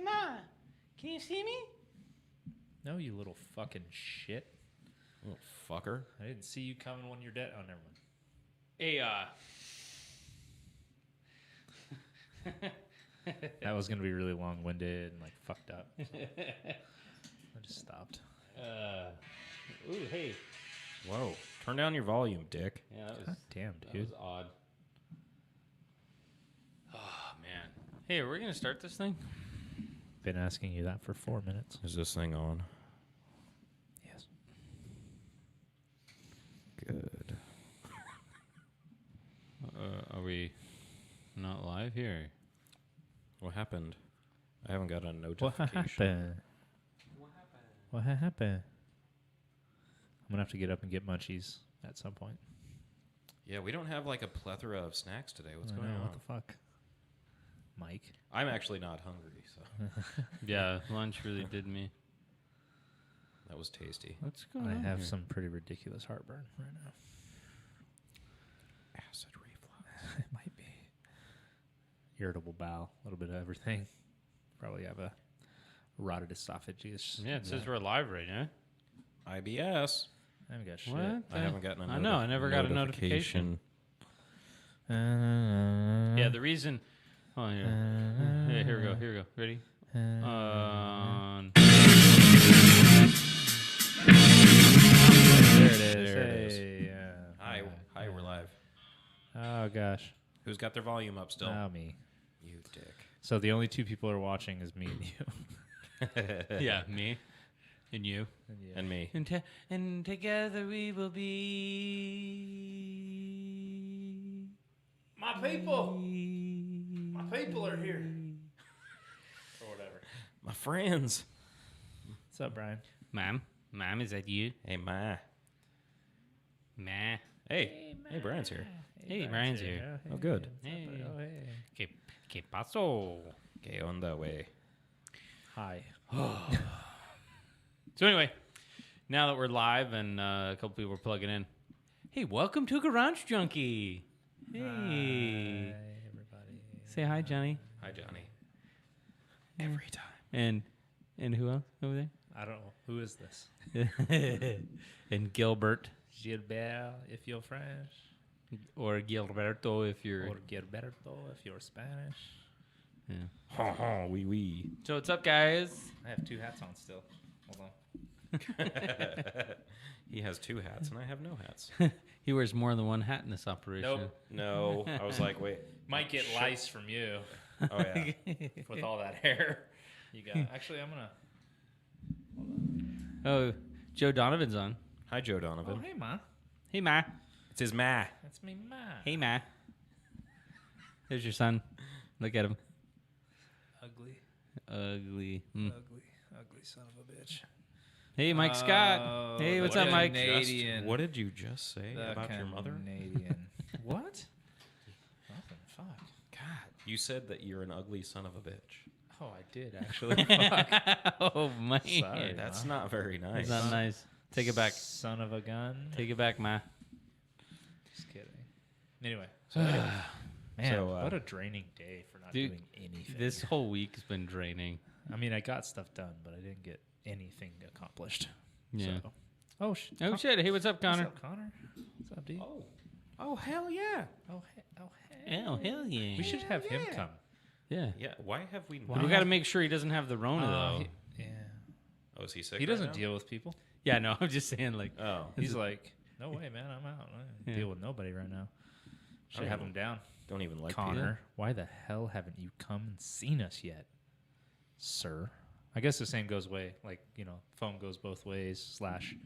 Ma, can you see me? No, you little fucking shit. Little fucker. I didn't see you coming when you're dead. Oh, never mind. Hey, That was gonna be really long-winded and like fucked up. So I just stopped. ooh, hey. Whoa. Turn down your volume, dick. Yeah, that was, God damn, that dude. was odd. Oh, man. Hey, are we going to start this thing? Been asking you that for 4 minutes. Is this thing on? Yes. Good. Are we not live here? What happened? I haven't got a What notification. happened? What happened? I'm gonna have to get up and get munchies at some point. Yeah, we don't have like a plethora of snacks today. What's I going know, on? What the fuck, Mike? I'm actually not hungry, so Yeah, lunch really did me. that was tasty. What's going I on have here? some pretty ridiculous heartburn right now. Acid reflux. It might be irritable bowel, a little bit of everything. Probably have a rotted esophagus. Yeah, it says we're live right now. IBS. I haven't got shit. What? I haven't gotten a I know, I never got a notification. Yeah, the reason... Oh, here. Yeah, here we go, here we go. Ready? There it is. There it is. Hey, Hi, we're live. Oh gosh. Who's got their volume up still? Oh, me. You dick. So the only two people who are watching is me and you. Yeah, me and you. And me. And together we will be... My people. My people are here. Or whatever. My friends. What's up, Brian? Ma'am, is that you? Hey, Ma. Ma. Hey, Brian's here. Hey, Brian's here. Oh, good. Hey. Oh, hey. ¿Qué pasó? Okay, on the way. Hi. So anyway, now that we're live and a couple people are plugging in, hey, welcome to Garage Junkie. Hey. Hi, everybody. Say hi, Johnny. Hi, Johnny. Every time. And who else over there? I don't know. Who is this? And Gilbert. Gilbert, if you're French. Or Gilberto if you're... Or Gilberto, if you're Spanish. Yeah. Ha ha, wee wee. So what's up, guys? I have two hats on still. Hold on. He has two hats, and I have no hats. He wears more than one hat in this operation. Nope. No, I was like, wait. Might get lice from you Oh, yeah. with all that hair. You got. Actually, I'm gonna. Oh, Joe Donovan's on. Hi, Joe Donovan. Oh, hey, ma. Hey, Ma. It's his Ma. That's me, ma. Hey, Ma. There's your son. Look at him. Ugly, Ugly. ugly son of a bitch. Hey, Mike Scott. Hey, what's What up, did Mike? you Canadian. what did you just say The about your mother? Canadian. What? Nothing. Fuck. God, you said that you're an ugly son of a bitch. Oh, I did actually. Fuck. Oh, man. Sorry. That's not very nice. That's not nice. Take it back. Son of a gun. Take it back, Ma. Just kidding. Anyway. Man, So, what a draining day for not Dude, doing anything. This whole week's been draining. I mean, I got stuff done, but I didn't get anything accomplished. Yeah. So. Oh, Oh, shit. Hey, what's up, Connor? What's up, Connor? What's up, dude? Oh, hell yeah. Oh, Oh, hell yeah. We should have him come. Yeah. Yeah, why have we Why not? We got to make sure he doesn't have the Rona, though. Yeah. Oh, is he sick? He right doesn't now? deal with people. Yeah, no, I'm just saying, like, Oh. He's like, no way, man. I'm out. I don't Yeah. deal with nobody right now. Should don't have even him down. Don't even like Connor, why the hell haven't you come and seen us yet, sir? I guess the same goes way. Like, phone goes both ways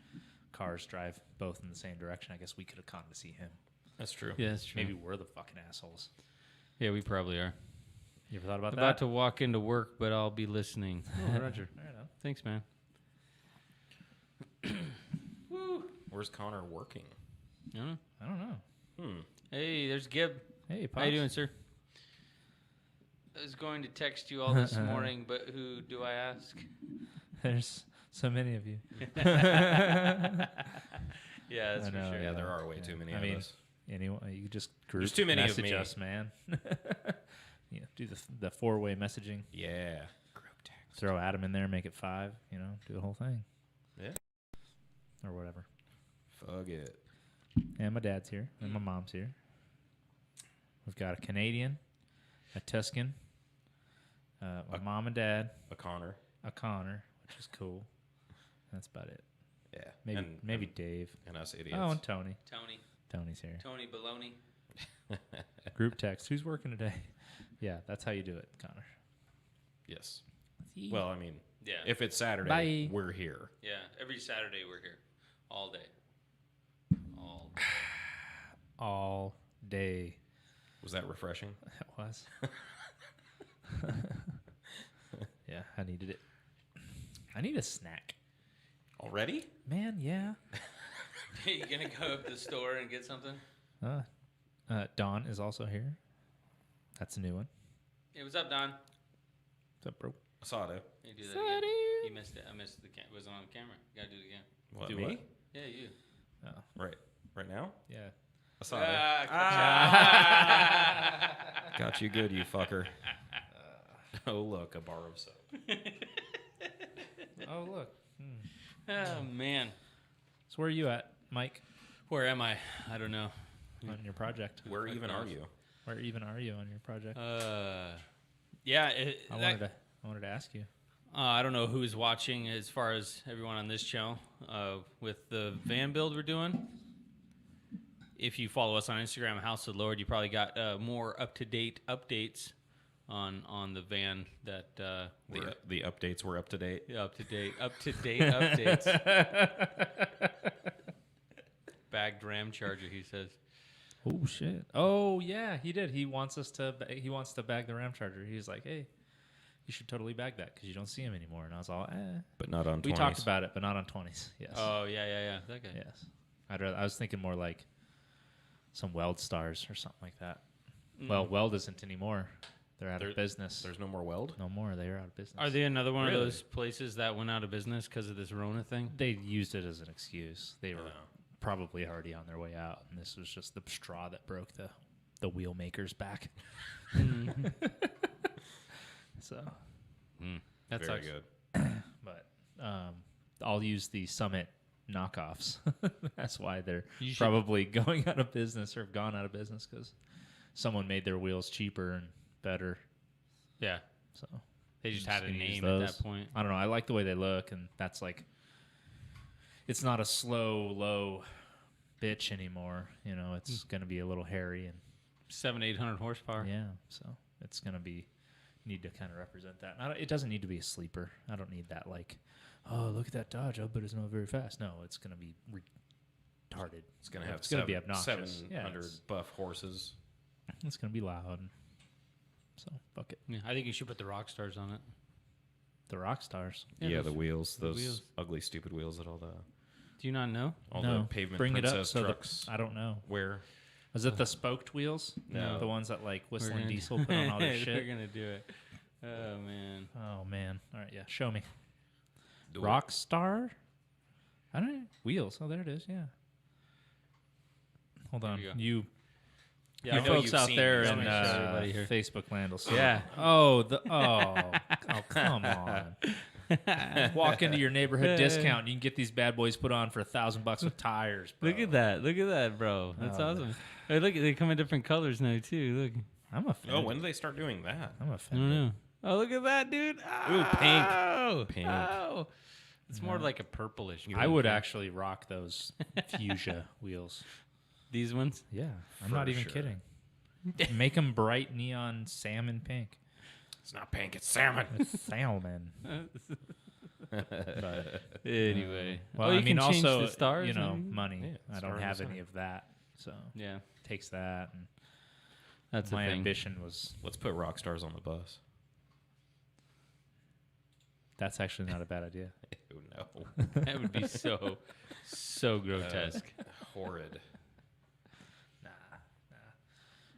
/ cars drive both in the same direction. I guess we could have come to see him. That's true. yeah, that's true. Maybe we're the fucking assholes. Yeah, we probably are. You ever thought about About that? to walk into work, but I'll be listening. Oh, Roger. I don't know. Thanks, man. Where's Connor working? I don't know. I don't know. Hey, there's Gib. Hey, Pops. How you doing, sir? I was going to text you all this morning, but who do I ask? There's so many of you. Yeah, that's I for know, sure. Yeah, there are way too many I of mean, us. anyone, you just group There's too many of message me. us, man. Do the 4-way messaging. Yeah. Group Throw Adam in there, make it 5. You know, do the whole thing. Yeah. Or whatever. Fuck it. And my dad's here, and my mom's here. We've got a Canadian, a Tuscan, my mom and dad, A Connor. a Connor, which is cool. That's about it. Yeah. Maybe Dave. And us idiots. Oh, and Tony. Tony. Tony's here. Tony Baloney. Group text. Who's working today? Yeah, that's how you do it, Connor. Yes. Well, I mean, Yeah. if it's Saturday, Bye. we're here. Yeah. Every Saturday we're here. All day. All day. All day. Was that refreshing? That was. Yeah, I needed it. I need a snack. Already? Man, yeah. You gonna go up to the store and get something? Don is also here. That's a new one. Hey, what's up, Don? What's up, bro? Asado. You do that again. You missed it. I missed the it wasn't on camera. You gotta do it again. What, Do me? what? Yeah, you. Oh, Right now? yeah. Asado. Got you good, you fucker. Oh, look, a bar of soap. Oh, look. Oh man, So where are you at, Mike, where am I? I don't know. on your project? Where even are you? Where even are you on your project? Yeah. I wanted to ask you. I don't know who's watching as far as everyone on this channel with the van build we're doing. If you follow us on Instagram, House of the Lord, you probably got more up-to-date updates on the van that The updates were up to date. up-to-date updates. Bagged Ram Charger, he says. Oh shit! Oh yeah, he did. He wants to bag the Ram Charger. He's like, hey, you should totally bag that because you don't see him anymore. And I was all, But not on 20s. We talked about it, but not on 20s. Yes. Oh yeah, that guy. Yes. I was thinking more like some Weld Stars or something like that. Well, Weld isn't anymore. They're out of business. There's no more weld? No more. They are out of business. Are they another one Really? of those places that went out of business because of this Rona thing? They used it as an excuse. They were probably already on their way out, and this was just the straw that broke the wheel maker's back. So, That Very sucks. good. but I'll use the Summit knockoffs. That's why they're You should- probably going out of business or have gone out of business because someone made their wheels cheaper and better. Yeah, So they just I'm had a gonna use name at those. that point. I don't know. I like the way they look, and that's like, it's not a slow, low bitch anymore. You know, it's going to be a little hairy and 700-800 horsepower. yeah. So it's going to need to kind of represent that. And it doesn't need to be a sleeper. I don't need that like, oh, look at that Dodge. I bet it's not very fast. No, it's going to be retarded. It's going to have It's gonna be obnoxious. 700 Yeah, buff horses. It's going to be loud. So fuck it. Yeah, I think you should put the rock stars on it. The rock stars. Yeah, those- the wheels. Those wheels. ugly, stupid wheels that all the Do you not know? No, the pavement bring it up. princess So trucks I don't know. wear. Is it the spoked wheels? No. The ones that like We're Whistling gonna- Diesel put on all their We're shit. gonna do it. Oh man. Oh man! All right, yeah. Show me. Do it. Rockstar. I don't know. Wheels. Oh, there it is. Yeah. Hold on. you go. You Yeah, you I know folks you've out seen there these. in Let me show everybody here. Facebook land will see. Yeah. it. Oh, come on. Walk into your neighborhood discount and you can get these bad boys put on for $1,000 with tires. Bro. Look at that! Look at that, bro. That's Oh, awesome. Hey, look, they come in different colors now too. Look. I'm offended. Oh, when do they start doing that? I'm I don't offended. know. Oh, look at that, dude. Ooh, pink. Oh, Pink. Oh. It's more like a purplish. I would actually rock those Fuchsia wheels. These ones. Yeah, I'm For not even sure. kidding. Make them bright neon salmon pink. It's not pink. It's salmon. It's salmon. But, Anyway. well, you I mean, can change also the stars. you know, maybe? money. Yeah, I star don't in the have sun. any of that, so Yeah, takes that. And that's the my thing. ambition was Let's put rock stars on the bus. that's actually not a bad idea. Oh, no. That would be so grotesque. Horrid.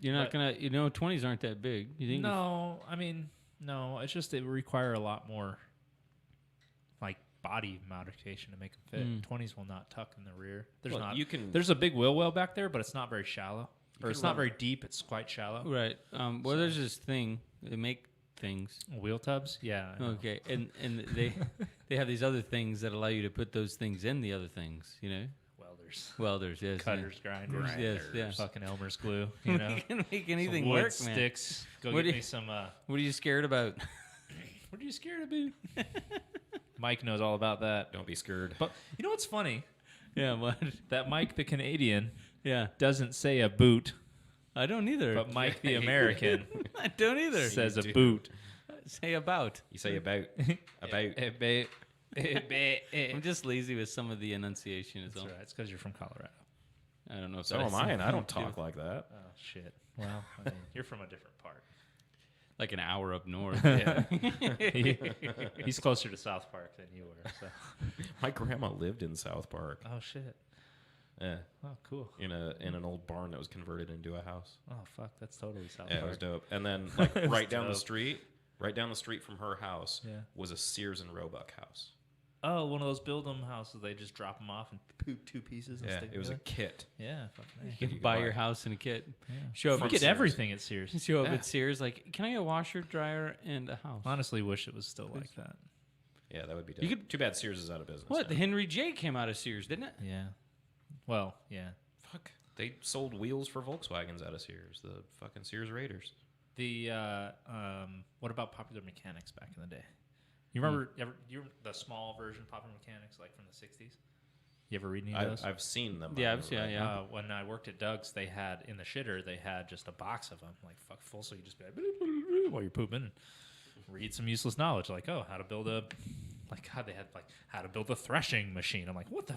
You're not but- gonna, 20s aren't that big. You think? No, I mean, no. It's just it would require a lot more, like body modification to make them fit. 20s will not tuck in the rear. There's Well, not. you can- There's a big wheel well back there, but it's not very shallow, or can it's not run- very deep. It's quite shallow. Right. Well, there's this thing. They make things. Wheel tubs? Yeah. I know. Okay, and they have these other things that allow you to put those things in the other things. You know, Welders, welders, yes, cutters, grinders, yes, yeah. fucking Elmer's glue. You know, You can make some anything wood work, man. sticks. Go What get do me you- some. What are you scared about? What are you scared about? Mike knows all about that. Don't be scared. But you know what's funny? Yeah, what? That Mike the Canadian Yeah, doesn't say a boot, I don't either. but Mike the American I don't either. says a do. boot. Say about. You say about. That's I'm just lazy with some of the enunciation. Is all. right. It's because you're from Colorado. I don't know if So that am has I, and I don't something to talk like that. Oh shit. Well, I mean, you're from a different part. like an hour up north. Yeah. He's closer to South Park than you were. So. My grandma lived in South Park. Oh shit. Yeah. Oh cool. In an old barn that was converted into a house. Oh fuck, that's totally South Yeah, it Park. was dope. And then like It was right down the dope. street, from her house Yeah. was a Sears and Roebuck house. Oh, one of those build 'em houses. They just drop them off and poop 2 pieces. And Yeah, stick it was a together. kit. Yeah, fucking You nice. can You could buy buy your it. house in a kit. Yeah. Show up You at get Sears. everything at Sears. Show up Yeah. at Sears. Like, can I get a washer, dryer, and a house? Honestly, wish it was still like that. Yeah, that would be dope. You could- Too bad Sears is out of business. What? now. The Henry J came out of Sears, didn't it? Yeah. Well, yeah. Fuck. They sold wheels for Volkswagens out of Sears. The fucking Sears Raiders. The what about Popular Mechanics back in the day? You remember the small version of Popular Mechanics, like from the '60s? You ever read any of those? I've seen them. Yeah, I I've know, seen- right? yeah. When I worked at Doug's, they had in the shitter, they had just a box of them, like fuck full. So you just be like while you're pooping, and read some useless knowledge, like how to build a, like God, they had like how to build a threshing machine. I'm like, what the,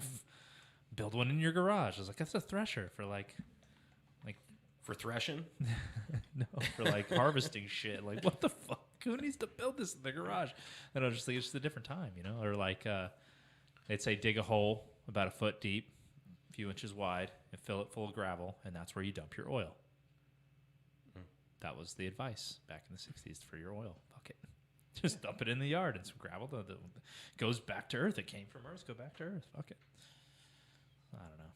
build one in your garage. I was like, that's a thresher for like For threshing? no, for like harvesting shit. Like, what the fuck? Who needs to build this in the garage? And I was just like, it's just a different time, you know? Or like, they'd say dig a hole about a foot deep, a few inches wide, and fill it full of gravel, and that's where you dump your oil. That was the advice back in the 60s for your oil. Fuck it. Just dump it in the yard and some gravel. The goes back to earth. It came from earth. Go back to earth. Fuck it. I don't know.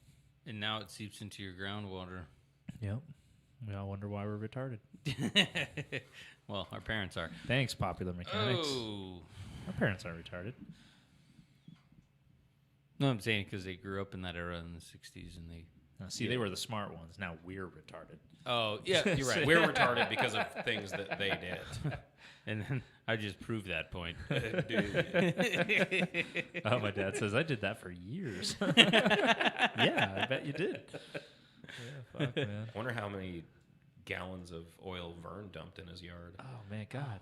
And now it seeps into your groundwater. Yep. We all wonder why we're retarded. Well, our parents are. Thanks, Popular Mechanics. Oh. Our parents aren't retarded. No, I'm saying because they grew up in that era in the 60s and they. See, they were the smart ones. Now we're retarded. Oh, yeah, you're right. We're retarded because of things that they did. And then I just proved that point. Oh, my dad says I did that for years. Yeah, I bet you did. Yeah, fuck, man. I wonder how many gallons of oil Vern dumped in his yard. Oh man, God.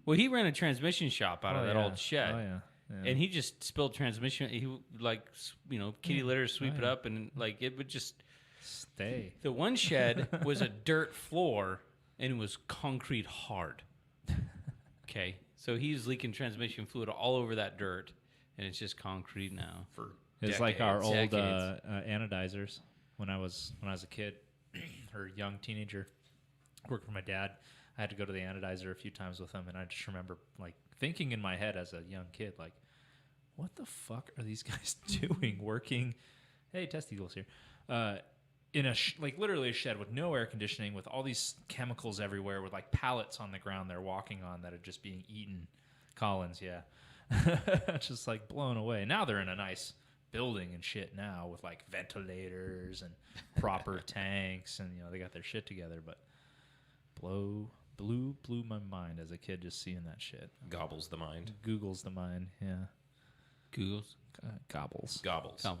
Well, he ran a transmission shop out of that yeah. old shed. Oh yeah. Yeah. And he just spilled transmission. He would, like, kitty litter, sweep it yeah. up, and like it would just. Stay. The one shed was a dirt floor and it was concrete hard. Okay, so he's leaking transmission fluid all over that dirt, and it's just concrete now. For It's like our old Decades. anodizers. When I was a kid, or young teenager, working for my dad, I had to go to the anodizer a few times with him, and I just remember like thinking in my head as a young kid, like, what the fuck are these guys doing working? Hey, Test Eagles here. In a like literally a shed with no air conditioning, with all these chemicals everywhere, with like pallets on the ground they're walking on that are just being eaten. Collins, yeah, just like blown away. Now they're in a nice building and shit now with like ventilators and proper tanks, and they got their shit together. But blew my mind as a kid just seeing that shit. Gobbles the mind. Google's the mind, yeah. Googles. Gobbles. Gobbles. Come.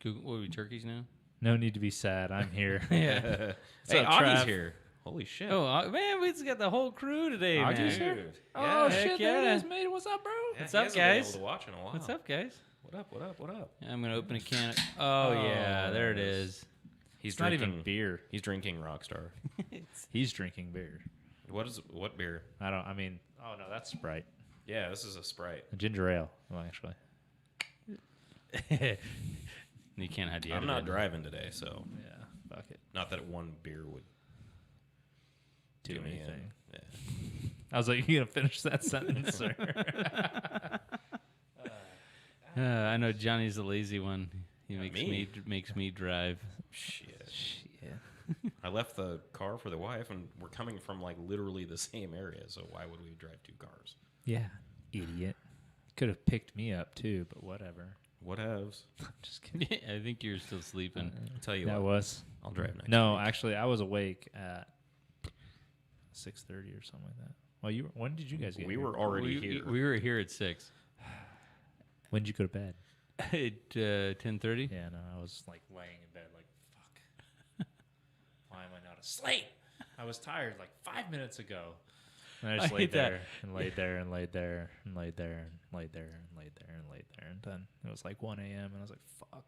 Google. What are we, turkeys now? No need to be sad. I'm here. Yeah. Hey, up, Augie's Trav? here. Holy shit. Oh, man, we just got the whole crew today, Augie's man. here? Dude. Oh heck shit! There yeah. it is, mate. What's up, bro? Yeah, What's he up, hasn't been guys? able to watch in a while. What's up, guys? What up? What up? What up? I'm going to open a can of... Oh, yeah, there it is. He's It's not drinking even beer. He's drinking Rockstar. He's drinking beer. What beer? I mean, oh no, that's Sprite. Yeah, this is a Sprite. A ginger ale, well, actually. You can't hide the I'm not editor. driving today, so Yeah, fuck it. not that one beer would Do me in. anything. Yeah. I was like, you gonna finish that sentence, sir? I know Johnny's the lazy one. He Not makes me. me drive. Shit. Shit. I left the car for the wife, and we're coming from like literally the same area. So why would we drive 2 cars? Yeah, idiot. Could have picked me up too, but whatever. Whatevs. Just kidding. I think you're still sleeping. I'll tell you That what. was I'll drive next no. week. Actually, I was awake at 6:30 or something like that. Well, you. When did you guys get? We here? were already here. We were here at 6. When did you go to bed? At 10:30. Yeah, no, I was like laying in bed, like fuck. Why am I not asleep? I was tired like 5 minutes ago. And I just I laid hate that. there and laid there and laid there and laid there and laid there and laid there and laid there, and then it was like 1 a.m. and I was like, fuck.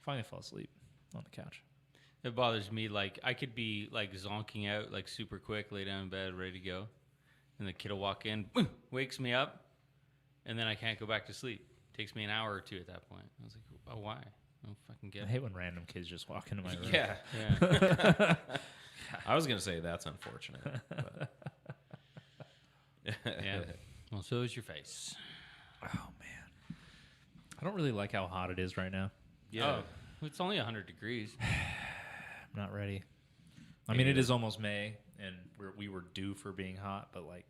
Finally fell asleep on the couch. It bothers me. Like I could be like zonking out like super quick, lay down in bed, ready to go, and the kid will walk in, boom, wakes me up, and then I can't go back to sleep. Takes me an hour or 2 at that point. I was like, oh, why? I don't fucking get I it. hate when random kids just walk into my room. Yeah. Yeah. I was gonna say that's unfortunate. But. Yeah. Well, so is your face. Oh man. I don't really like how hot it is right now. Yeah. Oh, it's only 100 degrees. I'm not ready. I Me mean, it neither. is almost May, and we were due for being hot, but like,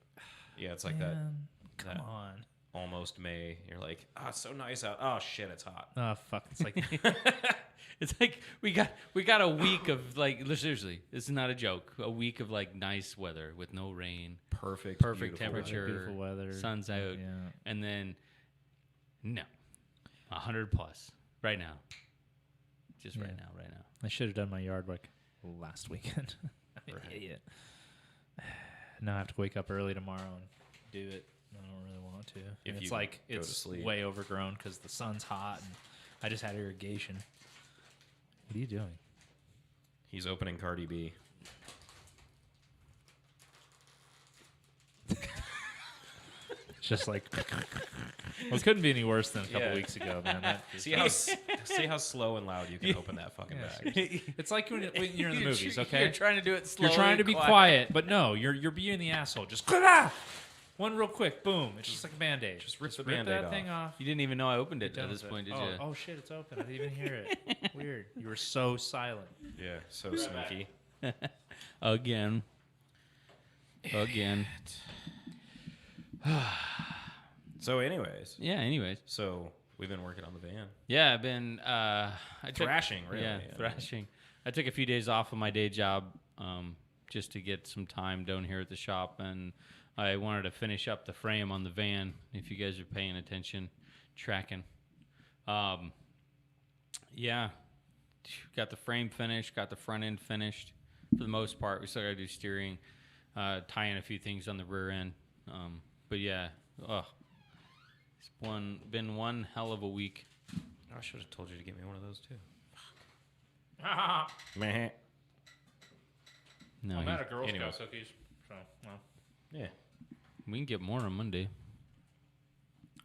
Yeah, it's like that man, Come that- on. almost May. You're like, oh, it's so nice out. Oh shit, it's hot. Oh fuck! It's like It's like we got a week of like seriously, this is not a joke. A week of like nice weather with no rain, Perfect perfect beautiful weather. temperature, beautiful weather, sun's out, Yeah. and then no, 100 plus right now, just right Yeah. now. I should have done my yard like last weekend. I'm an Right. idiot. Now I have to wake up early tomorrow and do it. I don't really want to. If And it's you like go to it's sleep. way overgrown because the sun's hot and I just had irrigation. What are you doing? He's opening Cardi B. It's just like well, it couldn't be any worse than a couple Yeah. weeks ago, man. That is- See how slow and loud you can open that fucking Yeah, bag. it's like when you're in the movies, okay? You're trying to do it slow. You're trying to be quiet, but no, you're being the asshole. Just one real quick, boom. It's just like a band-aid. Just rip the rip Band-Aid that thing off. You didn't even know I opened it Done at this with point, it. did you? Oh shit, it's open. I didn't even hear it. Weird. You were so silent. Yeah, so sneaky. Again. So, anyways, Yeah. Anyways. so we've been working on the van, Yeah, I've been I took- thrashing, really. Yeah, thrashing. I took a few days off of my day job just to get some time down here at the shop, and I wanted to finish up the frame on the van. If you guys are paying attention, tracking. Yeah, got the frame finished, got the front end finished for the most part. We still got to do steering, tie in a few things on the rear end. But yeah, it's been one hell of a week. I should have told you to get me one of those too. No, I'm you- out of Girl anyway. Scout cookies. So, well, Yeah. we can get more on Monday.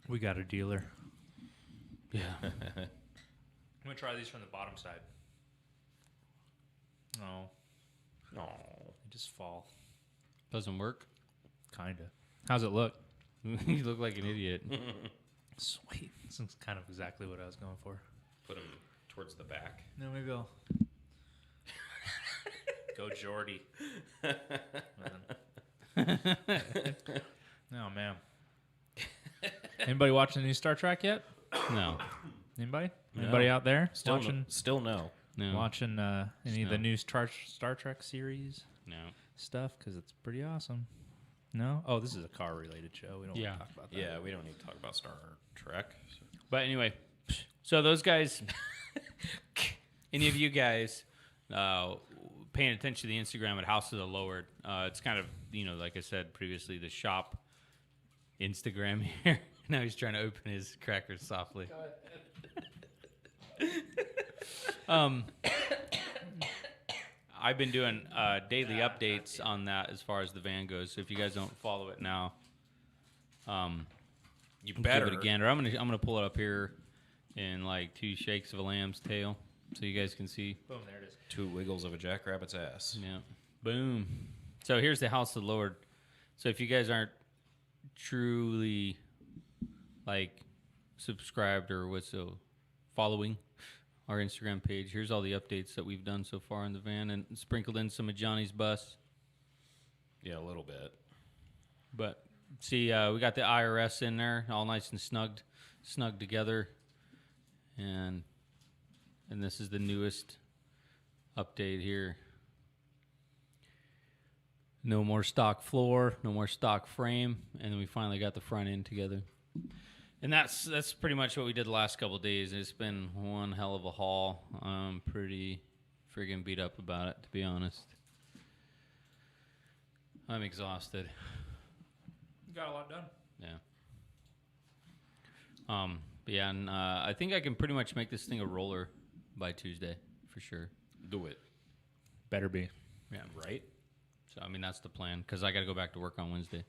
we got a dealer. Yeah. I'm gonna try these from the bottom side. No, No. they just fall. Doesn't work. Kinda. How's it look? You look like an idiot. Sweet. This is kind of exactly what I was going for. Put them towards the back. No, maybe I'll go Jordy. Oh man. Anybody watching the new Star Trek yet? No. Anybody? No. Anybody out there Still, watching? still no. No. Watching any of the No. new Star Trek series No. stuff because it's pretty awesome. No? Oh, this is a car related show. We don't Yeah. want to talk about that. Yeah, we don't need to talk about Star Trek. But anyway, so those guys, any of you guys paying attention to the Instagram at House of the Lowered, it's kind of, like I said previously, the shop Instagram here. Now he's trying to open his crackers softly. I've been doing daily updates on that as far as the van goes. So if you guys don't follow it now, You give better. it a gander. I'm gonna pull it up here in like 2 shakes of a lamb's tail, so you guys can see. Boom, there it is. 2 wiggles of a jackrabbit's ass. Yeah, boom. So here's the House of the Lord. So if you guys aren't truly like subscribed or following our Instagram page. Here's all the updates that we've done so far in the van, and sprinkled in some of Johnny's bus. Yeah, a little bit. But see, we got the IRS in there, all nice and snugged together, and this is the newest update here. No more stock floor, no more stock frame, and then we finally got the front end together. And that's pretty much what we did the last couple of days. It's been one hell of a haul. I'm pretty friggin' beat up about it, to be honest. I'm exhausted. Got a lot done. Yeah. But yeah, and I think I can pretty much make this thing a roller by Tuesday for sure. Do it. Better be. Yeah. Right? So I mean that's the plan because I got to go back to work on Wednesday.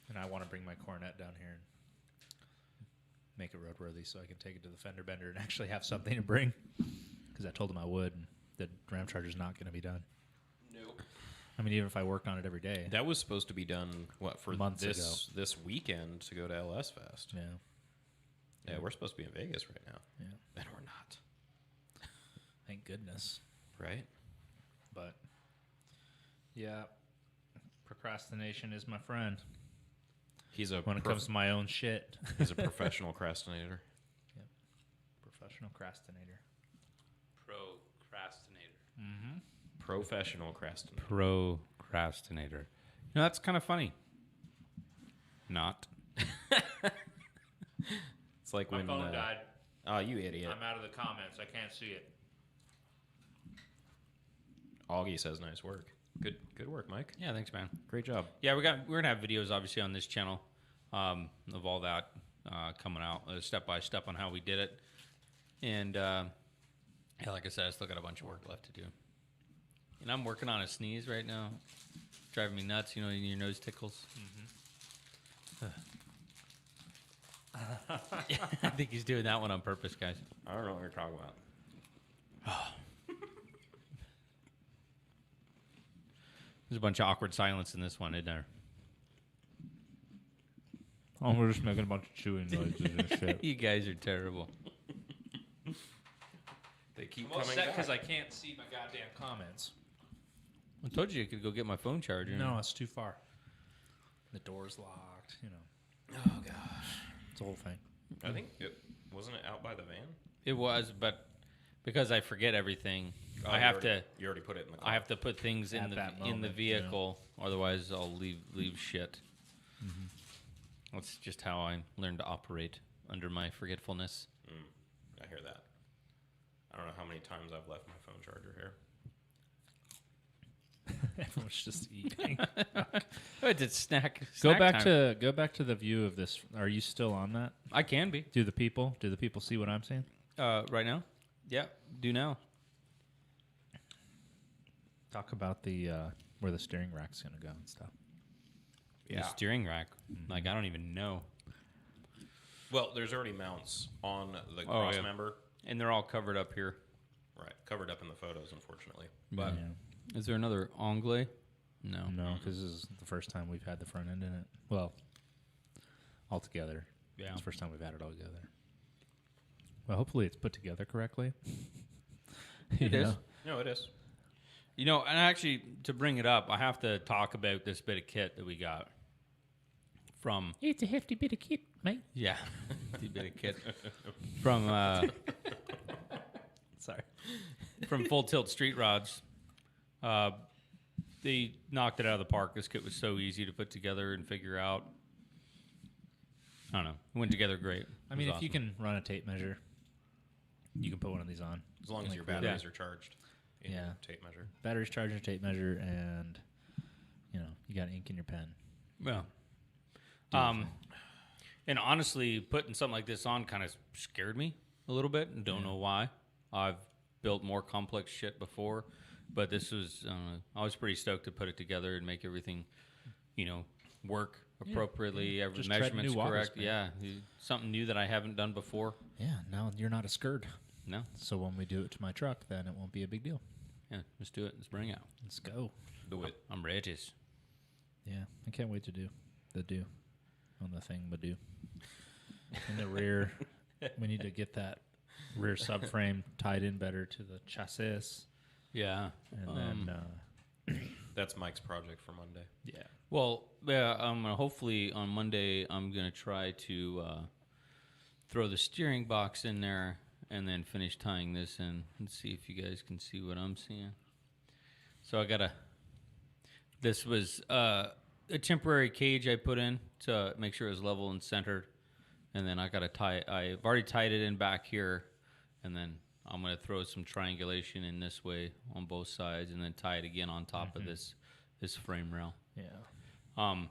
And I want to bring my Coronet down here and make it roadworthy so I can take it to the fender bender and actually have something to bring. Because I told him I would, and the Ram Charger's not going to be done. Nope. I mean, even if I work on it every day. That was supposed to be done, what, for Months this weekend to go to LS Fest. Yeah. Yeah, we're supposed to be in Vegas right now. Yeah. And we're not. Thank goodness. Right? But, yeah, procrastination is my friend He's a when it comes to my own shit. he's a professional procrastinator. Yep. Professional procrastinator. Procrastinator. Mm-hmm. Professional procrastinator. Procrastinator. You know that's kind of funny. Not. It's like when died. oh, you idiot. I'm out of the comments. I can't see it. Augie says nice work. Good work, Mike. Yeah, thanks, man. Great job. Yeah, we're gonna have videos obviously on this channel of all that coming out step by step on how we did it, and yeah, like I said, I still got a bunch of work left to do, and I'm working on a sneeze right now, driving me nuts. You know, your nose tickles. I think he's doing that one on purpose, guys. I don't know what you're talking about. There's a bunch of awkward silence in this one, isn't there? Oh, we're just making a bunch of chewing noises and shit. You guys are terrible. They keep I'm coming upset back. because I can't see my goddamn comments. I told you I could go get my phone charger. No, it's too far. The door's locked. You know, Oh gosh. it's the whole thing. I think it wasn't it out by the van. It was, but because I forget everything, Oh, I you have already- to. You already put it in the car. I have to put things in At the that in the moment, you know. vehicle, otherwise I'll leave shit. Mm-hmm. That's just how I learned to operate under my forgetfulness. I hear that. I don't know how many times I've left my phone charger here. Everyone's just eating. Oh, it's snack. Go snack back time. to the view of this. Are you still on that? I can be Do the people see what I'm saying? right now. Yeah, do now. Talk about the where the steering rack's gonna go and stuff. The steering rack. Like I don't even know, Well, there's already mounts on the Oh, cross yeah. member. and they're all covered up here. Right. Covered up in the photos, unfortunately. But Yeah. is there another anglais? No. No, because this is the first time we've had the front end in it. Well, all together. Yeah. It's the first time we've had it all together. Well, hopefully it's put together correctly. It is. No, it is. You know, and actually, to bring it up, I have to talk about this bit of kit that we got from. It's a hefty bit of kit, mate. Yeah, the bit of kit from Sorry. from Full Tilt Street Rods. They knocked it out of the park. This kit was so easy to put together and figure out. I don't know. It went together great. I mean, It was if you awesome. can run a tape measure, you can put one of these on. As long as Like your really- batteries are charged. In Yeah. your tape measure. Batteries, charger, tape measure, and you got ink in your pen. Well, Do the thing. and honestly, putting something like this on kind of scared me a little bit, and don't know why. I've built more complex shit before, but this was I was pretty stoked to put it together and make everything, work appropriately. Every Just tread measurements new waters, correct. man. Yeah, something new that I haven't done before. Yeah, now you're not a scared. No, So when we do it to my truck, then it won't be a big deal. yeah, let's do it. Let's bring it out. Let's go. Do it. I'm ready. Yeah, I can't wait to do the do on the thing, but do. In the rear, we need to get that rear subframe tied in better to the chassis, Yeah. and then That's Mike's project for Monday. yeah, Well, yeah, I'm gonna hopefully on Monday I'm gonna try to throw the steering box in there and then finish tying this in and see if you guys can see what I'm seeing. So I gotta. This was a temporary cage I put in to make sure it was level and centered, and then I gotta tie. I've already tied it in back here, and then I'm gonna throw some triangulation in this way on both sides, and then tie it again on top of this frame rail. yeah.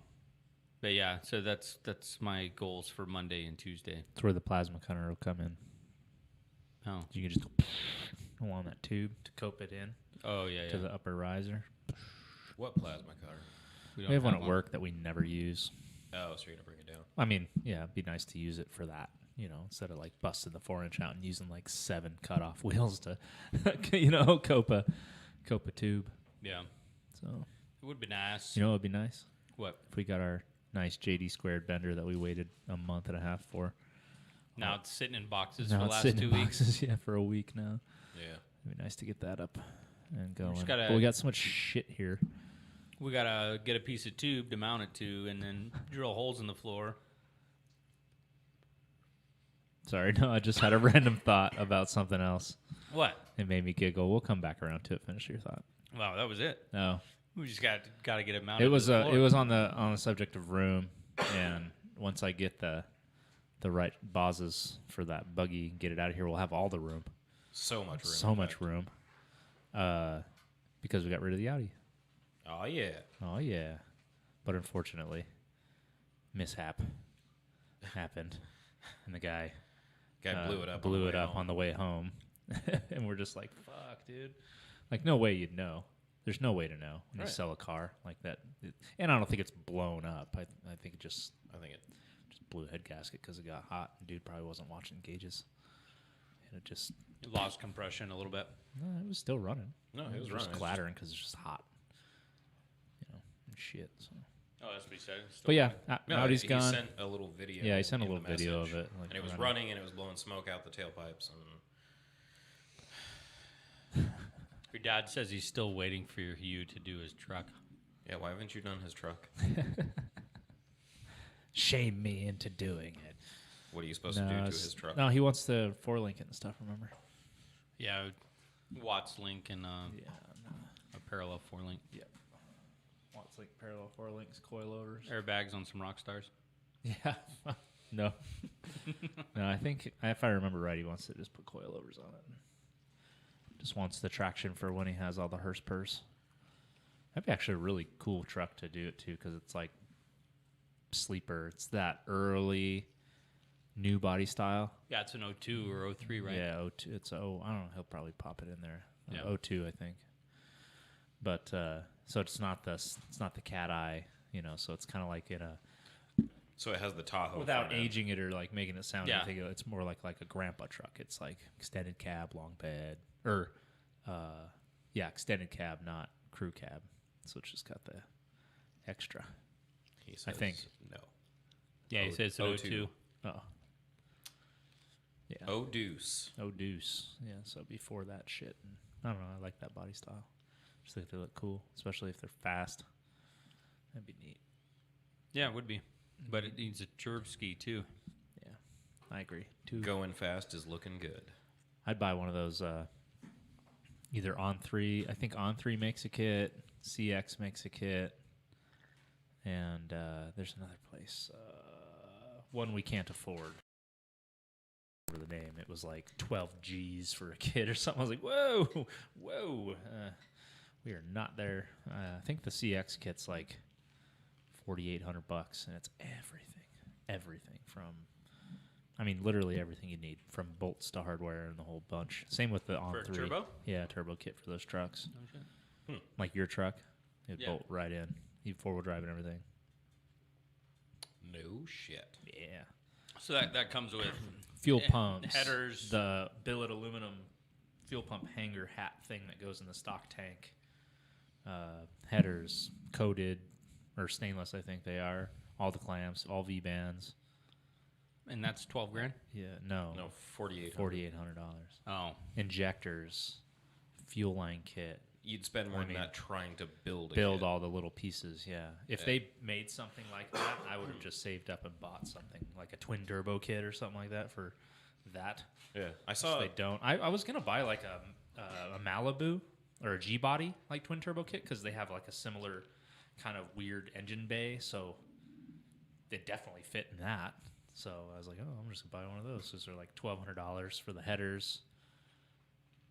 But yeah, so that's my goals for Monday and Tuesday. That's where the plasma cutter will come in. Oh, You can just go along that tube to cope it in oh yeah, to yeah. the upper riser. What plasma cutter? don't We have one at work that we never use. Oh, so you're gonna bring it down? I mean, yeah, it'd be nice to use it for that, you know, instead of like busting the 4-inch out and using like 7 cutoff wheels to, cope a tube. Yeah, So, it would be nice. you know, what would be nice What? if we got our nice JD squared bender that we waited a month and a half for. Now it's sitting in boxes Now for the it's last sitting 2 in weeks. boxes, yeah, for a week now. Yeah. It'd be nice to get that up and going. gotta- But we got so much shit here. We gotta get a piece of tube to mount it to, and then drill holes in the floor. Sorry, no, I just had a random thought about something else. What? It made me giggle. We'll come back around to it. Finish your thought. Wow, that was it. No, We just got to get it mounted. it was to the floor. it was on the subject of room, and once I get the right bosses for that buggy, and get it out of here, we'll have all the room. So much room. So in much fact. room. Because we got rid of the Audi. Oh yeah. Oh yeah, but unfortunately, mishap happened, and the guy Blew it up. blew it up on the way home, and we're just like, "Fuck, dude!" Like, no way you'd know. There's no way to know when you Right. sell a car like that. And I don't think it's blown up. I think it just I think it. blew a head gasket because it got hot. And dude probably wasn't watching gauges, and it just lost compression a little bit. no, it was still running. No, it was just running. It's clattering because it's just hot, and shit. So. Oh, that's what he said. Still But yeah, running. No, Audi's he gone. sent a little video. Yeah, he sent a in the little video message, of it, like, and it was running. running, and it was blowing smoke out the tailpipes. And Your dad says he's still waiting for you to do his truck. yeah, why haven't you done his truck? Shame me into doing it. What are you supposed to do to it's- his truck? No, he wants to 4-link it and stuff. Remember? Yeah, Watts link and Yeah. a parallel 4-link. Wants like parallel 4-links, coilovers. Airbags on some rock stars. Yeah. No. No, I think if I remember right, he wants to just put coilovers on it. Just wants the traction for when he has all the hearse purse. That'd be actually a really cool truck to do it too, because it's like sleeper. It's that early new body style. Yeah, it's an 02 or 03, right? Yeah, O2. It's I don't know. He'll probably pop it in there. Yeah. O2, I think. But so it's not the cat eye, So it's kind of like in a So it has the Tahoe. without front end. aging it or like making it sound Yeah. anything. It's more like a grandpa truck. It's like extended cab, long bed, or extended cab, not crew cab. So it's just got the extra. He says I think. no. Yeah, he says it's an 02. Oh. Yeah. Oh deuce. Oh, deuce. Yeah, so before that shit. And I don't know. I like that body style. Just think they look cool, especially if they're fast. That'd be neat. Yeah, it would be. But it needs a curb ski, too. Yeah, I agree. Two. Going fast is looking good. I'd buy one of those. Either On3. I think On3 makes a kit. CX makes a kit. And there's another place. One we can't afford. For the name, it was like 12 G's for a kid or something. I was like, whoa. We are not there. I think the CX kit's like $4,800, and it's everything from, literally everything you need, from bolts to hardware and the whole bunch. Same with the For a On3. turbo? Yeah, turbo kit for those trucks. Okay. Like your truck, it'd Yeah. bolt right in. You 4-wheel drive and everything. No shit. Yeah. So that comes with Fuel Eh, pumps, headers. the billet aluminum fuel pump hanger hat thing that goes in the stock tank. Headers coated or stainless, I think they are. All the clamps, all V bands. And that's 12 grand? Yeah, no, No, 4,800. $4,800. Oh. Injectors, fuel line kit, You'd spend more I than mean, that trying to build all the little pieces. Yeah, if they made something like that, I would have just saved up and bought something like a twin turbo kit or something like that for that. Yeah, I Which saw. they don't. I was gonna buy like a Malibu or a G body like twin turbo kit because they have like a similar kind of weird engine bay, so they definitely fit in that. So I was like, oh, I'm just gonna buy one of those. Those are like $1,200 for the headers,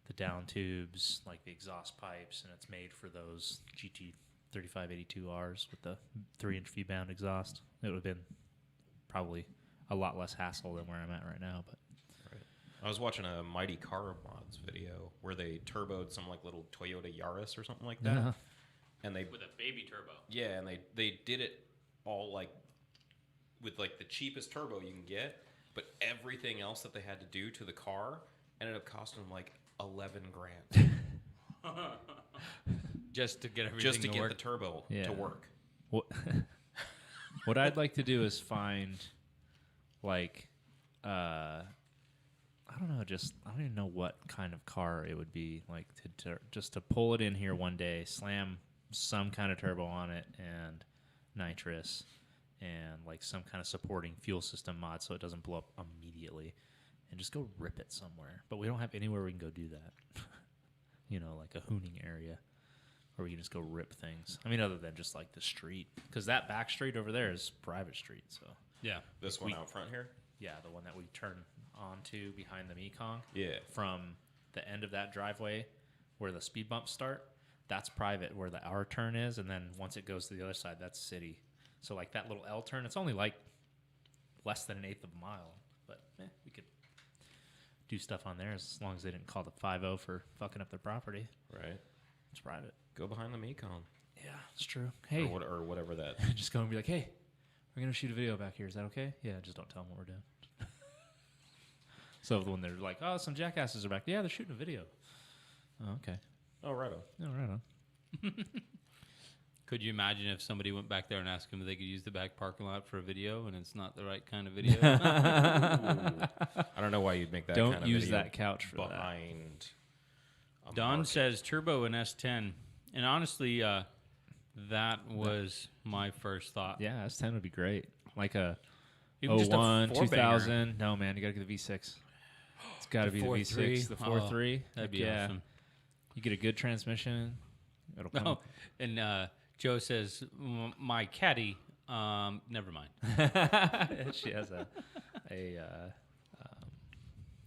the down tubes, like the exhaust pipes, and it's made for those GT 3582Rs with the 3-inch V-bound exhaust. It would have been probably a lot less hassle than where I'm at right now, but. I was watching a Mighty Car Mods video where they turboed some like little Toyota Yaris or something like that, Uh-huh. and they With a baby turbo. yeah, and they did it all like with like the cheapest turbo you can get, but everything else that they had to do to the car ended up costing them like 11 grand Just to get everything just to get work. the turbo Yeah. to work. What what I'd like to do is find like I don't know, just I don't even know what kind of car it would be like to just to pull it in here one day, slam some kind of turbo on it and nitrous and like some kind of supporting fuel system mod so it doesn't blow up immediately and just go rip it somewhere. But we don't have anywhere we can go do that. You know, like a hooning area where we can just go rip things. I mean, other than just like the street, because that back street over there is private street. So Yeah. This one out front here. yeah, the one that we turn onto behind the Mekong. Yeah. From the end of that driveway where the speed bumps start, that's private where the our turn is, and then once it goes to the other side, that's city. So like that little L turn, it's only like less than 1/8 of a mile, but we could do stuff on there as long as they didn't call the 5-0 for fucking up their property. Right. It's private. Go behind the Mekong. Yeah, it's true. Hey, Or whatever that. just go and be like, hey, we're going to shoot a video back here. Is that okay? Yeah, just don't tell them what we're doing. So when they're like, oh, some jackasses are back. Yeah, they're shooting a video. Oh, okay. Oh, right on. Oh, right on. Could you imagine if somebody went back there and asked them if they could use the back parking lot for a video and it's not the right kind of video? I don't know why you'd make that. Don't kind of use video that couch for that. behind. a Don market. says turbo and S10. And honestly, that was my first thought. Yeah, S10 would be great. Like a Even just a 01, four-banger. 2000. No, man, you got to get the V6. It's got to The be the 4.3. V6, the 4.3. That'd be yeah. awesome. You get a good transmission. It'll come. Oh, and Joe says, my caddy, never mind. She has a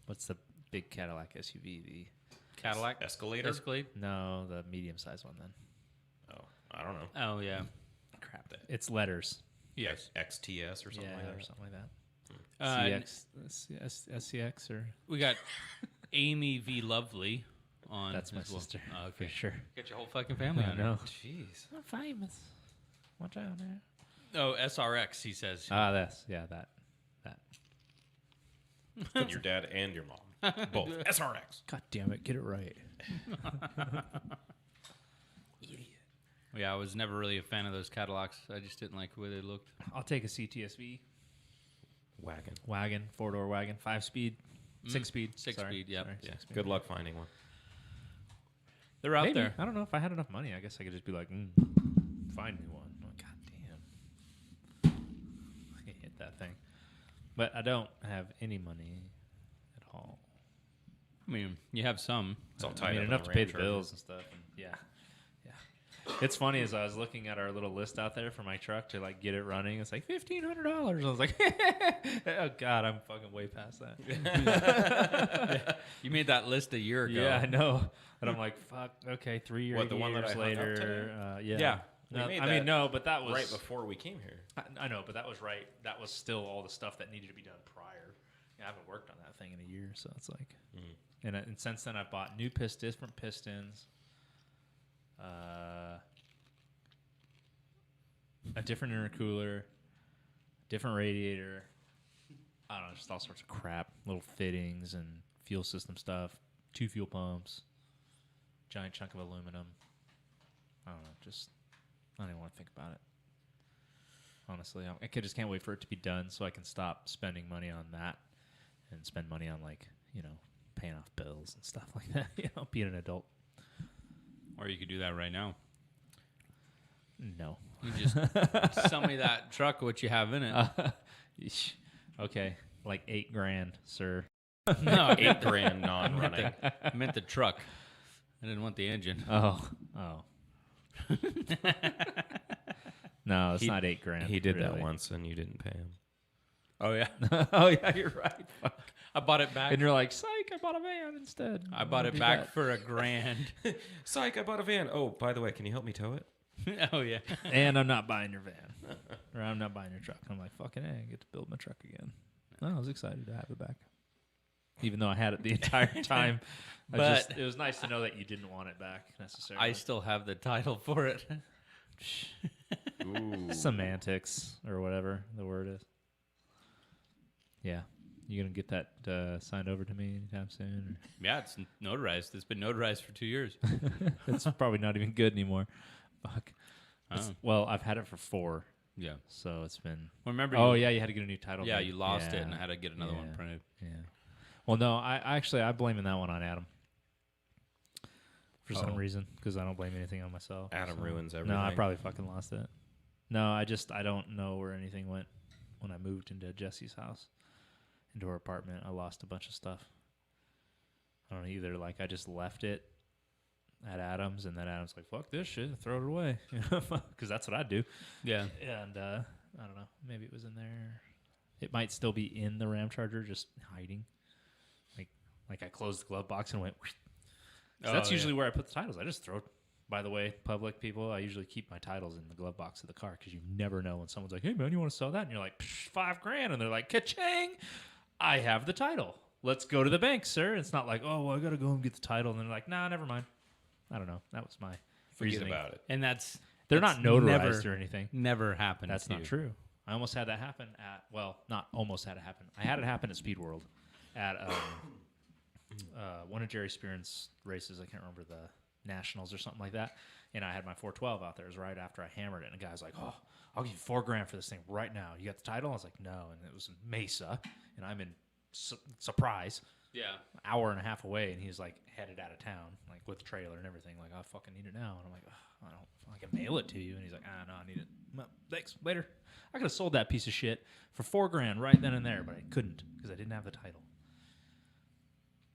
what's the big Cadillac SUV? The Cadillac? Escalator. Escalade? no, the medium-sized one. Then Oh, I don't know. Oh, yeah. crap. It's letters. Yes. XTS or something like or that. something like that. Uh, SCX or We got Amy V. Lovely on. that's my as well. sister. Oh, okay. For sure. Get your whole fucking family I on know. Jeez. I'm famous. Watch out there. it. Oh, SRX, he says. That. Put your dad and your mom. Both. SRX. God damn it, get it right. Yeah, I was never really a fan of those Cadillacs. I just didn't like the way they looked. I'll take a CTSV Wagon. 4-door wagon, 5-speed, 6-speed, Six-speed, yep. Yeah. 6-speed. Good luck finding one. They're out Maybe. there. I don't know if I had enough money. I guess I could just be like, find me one. Oh, God damn. I can hit that thing. But I don't have any money at all. I mean, you have some. It's all I tied mean, up in enough the to pay Ram the Charger. bills and stuff. And yeah. It's funny as I was looking at our little list out there for my truck to like get it running. It's like $1,500. I was like, oh God, I'm fucking way past that. You made that list a year ago. Yeah, I know. And I'm like, fuck. Okay, 3 years What, the one that I hung up later. today? Yeah. Yeah. We No, made I mean, that no, but that was right before we came here. I know, but that was right. That was still all the stuff that needed to be done prior. I haven't worked on that thing in a year, so it's like, and since then I've bought new different pistons, a different intercooler, different radiator. I don't know, just all sorts of crap, little fittings and fuel system stuff, 2 fuel pumps, giant chunk of aluminum. I don't know, just I don't even want to think about it. honestly. Just can't wait for it to be done so I can stop spending money on that and spend money on, like, you know, paying off bills and stuff like that, you know, being an adult. Or you could do that right now. No. You just sell me that truck, what you have in it. Yeesh. Okay, like $8,000, sir. No, $8,000 non-running. I meant the truck. I didn't want the engine. Oh. No, it's He- not $8,000. He did that really. once, and you didn't pay him. Oh yeah, Oh yeah, you're right. Fuck. I bought it back. And you're like, psych, I bought a van instead. I bought I'll it do back that. for $1,000. Psych! I bought a van. Oh, by the way, can you help me tow it? Oh yeah. And I'm not buying your van, or I'm not buying your truck. I'm like, fucking A, I get to build my truck again. Oh, I was excited to have it back, even though I had it the entire time. But- it was nice to know that you didn't want it back necessarily. I still have the title for it. Ooh. Semantics or whatever the word is. Yeah, you gonna get that signed over to me anytime soon? Yeah, it's notarized. It's been notarized for 2 years. Or? It's probably not even good anymore. Fuck. Oh. Well, I've had it for 4, Yeah. so it's been. Well, remember? Oh you, yeah, you had to get a new title. Yeah, made. you lost it, and I Yeah. had to get another one Yeah. printed. Yeah. Well, no, I blaming that one on Adam for some Oh. reason because I don't blame anything on myself. Adam so. ruins No, I everything. probably fucking lost it. No, I don't know where anything went when I moved into Jesse's house, into her apartment. I lost a bunch of stuff. I don't know, either like I just left it at Adam's and then Adam's like, fuck this shit, throw it away. Because that's what I do. Yeah. And I don't know, maybe it was in there. It might still be in the Ram Charger, just hiding. Like I closed the glove box and went. 'Cause that's Oh, usually where I put the titles. I just throw. By the way, public people, I usually keep my titles in the glove box of the car because you never know when someone's like, "Hey man, you want to sell that?" And you're like, $5,000, and they're like, "Ka-ching! I have the title. Let's go to the bank, sir." It's not like, "Oh, well, I gotta go and get the title," and they're like, "Nah, never mind." I don't know. That was my Forget reasoning. about it. And that's They're that's not notarized never, or anything. Never happened. That's to not you. true. I almost had that happen at, well, not almost had it happen. I had it happen at Speed World at one of Jerry Spearn's races. I can't remember the Nationals or something like that. And I had my 412 out there. It was right after I hammered it. And the guy's like, "Oh, I'll give you $4,000 for this thing right now. You got the title?" I was like, "No." And it was in Mesa. And I'm in Surprise, Yeah. hour and a half away. And he's like headed out of town, like with the trailer and everything. Like, "I fucking need it now." And I'm like, "I don't, I can mail it to you." And he's like, "No, I need it. Well, thanks, later." I could have sold that piece of shit for $4,000 right then and there, but I couldn't because I didn't have the title.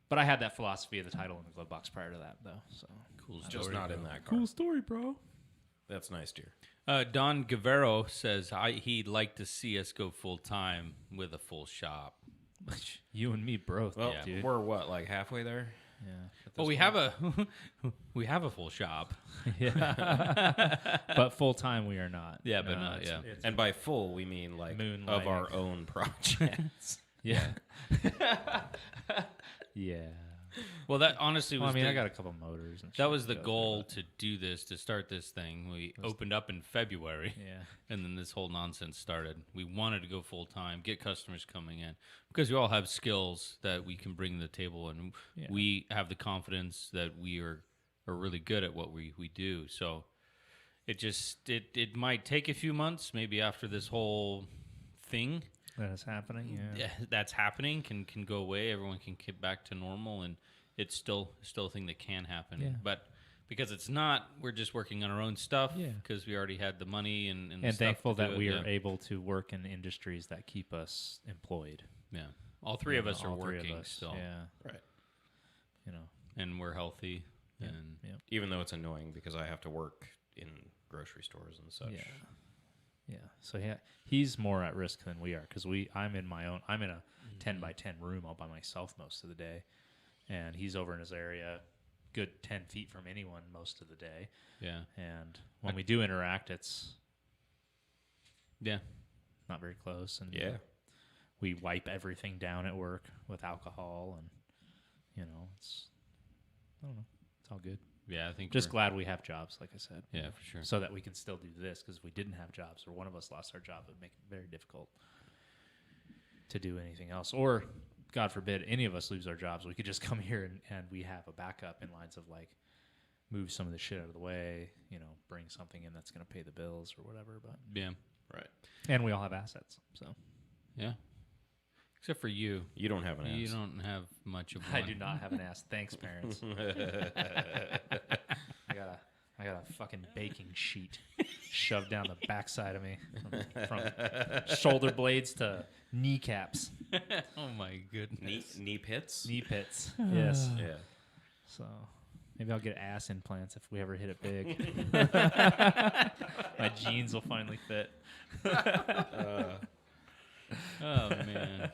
But I had that philosophy of the title in the glove box prior to that, though. So Cool story. Just not in that car. cool story, bro. That's nice, dear. Don Guevaro says he'd like to see us go full time with a full shop. You and me both, Well, dude. we're what, like halfway there? Yeah. Well, we have a we have a full shop. Yeah. But full time we are not. Yeah, but No, not it's- yeah. it's- And by full, we mean like Moonlighting. of our own projects. Yeah. Yeah. Well, that honestly was. Well, I mean, the, I got a couple motors. And that shit was the to go goal through, to do this, to start this thing. We opened up in February, but- Yeah. and then this whole nonsense started. We wanted to go full time, get customers coming in, because we all have skills that we can bring to the table, and Yeah. we have the confidence that we are really good at what we do. So it just it might take a few months, maybe after this whole thing That is happening. Yeah. that's happening can go away. Everyone can get back to normal, and it's still a thing that can happen. Yeah. But because it's not, we're just working on our own stuff. Yeah. Because we already had the money and the And stuff thankful to do that it. we Yeah. are able to work in industries that keep us employed. Yeah. All three of us are All three of working us, still, Yeah. Right. You know. and we're healthy. Yeah. And Yeah. Even though it's annoying because I have to work in grocery stores and such. Yeah. Yeah. So yeah, he's more at risk than we are because I'm in my own. I'm in a 10 by 10 room all by myself most of the day, and he's over in his area, good 10 feet from anyone most of the day. yeah, And when we do interact, it's yeah. not very close. And Yeah. we wipe everything down at work with alcohol, and it's I don't know, it's all good. Yeah, I think Just we're- glad we have jobs, like I said. yeah, for sure. So that we can still do this, because if we didn't have jobs or one of us lost our job, it would make it very difficult to do anything else. Or, God forbid, any of us lose our jobs, we could just come here and we have a backup in lines of like move some of the shit out of the way, bring something in that's going to pay the bills or whatever. But Yeah, Right. And we all have assets. So Yeah. Except for you. You don't have an ass. You don't have much of one. I do not have an ass. Thanks, parents. I got a fucking baking sheet shoved down the backside of me from shoulder blades to kneecaps, Oh my goodness. Knee pits? knee pits. Yes. Yeah. So maybe I'll get ass implants if we ever hit it big. My jeans will finally fit. Oh man.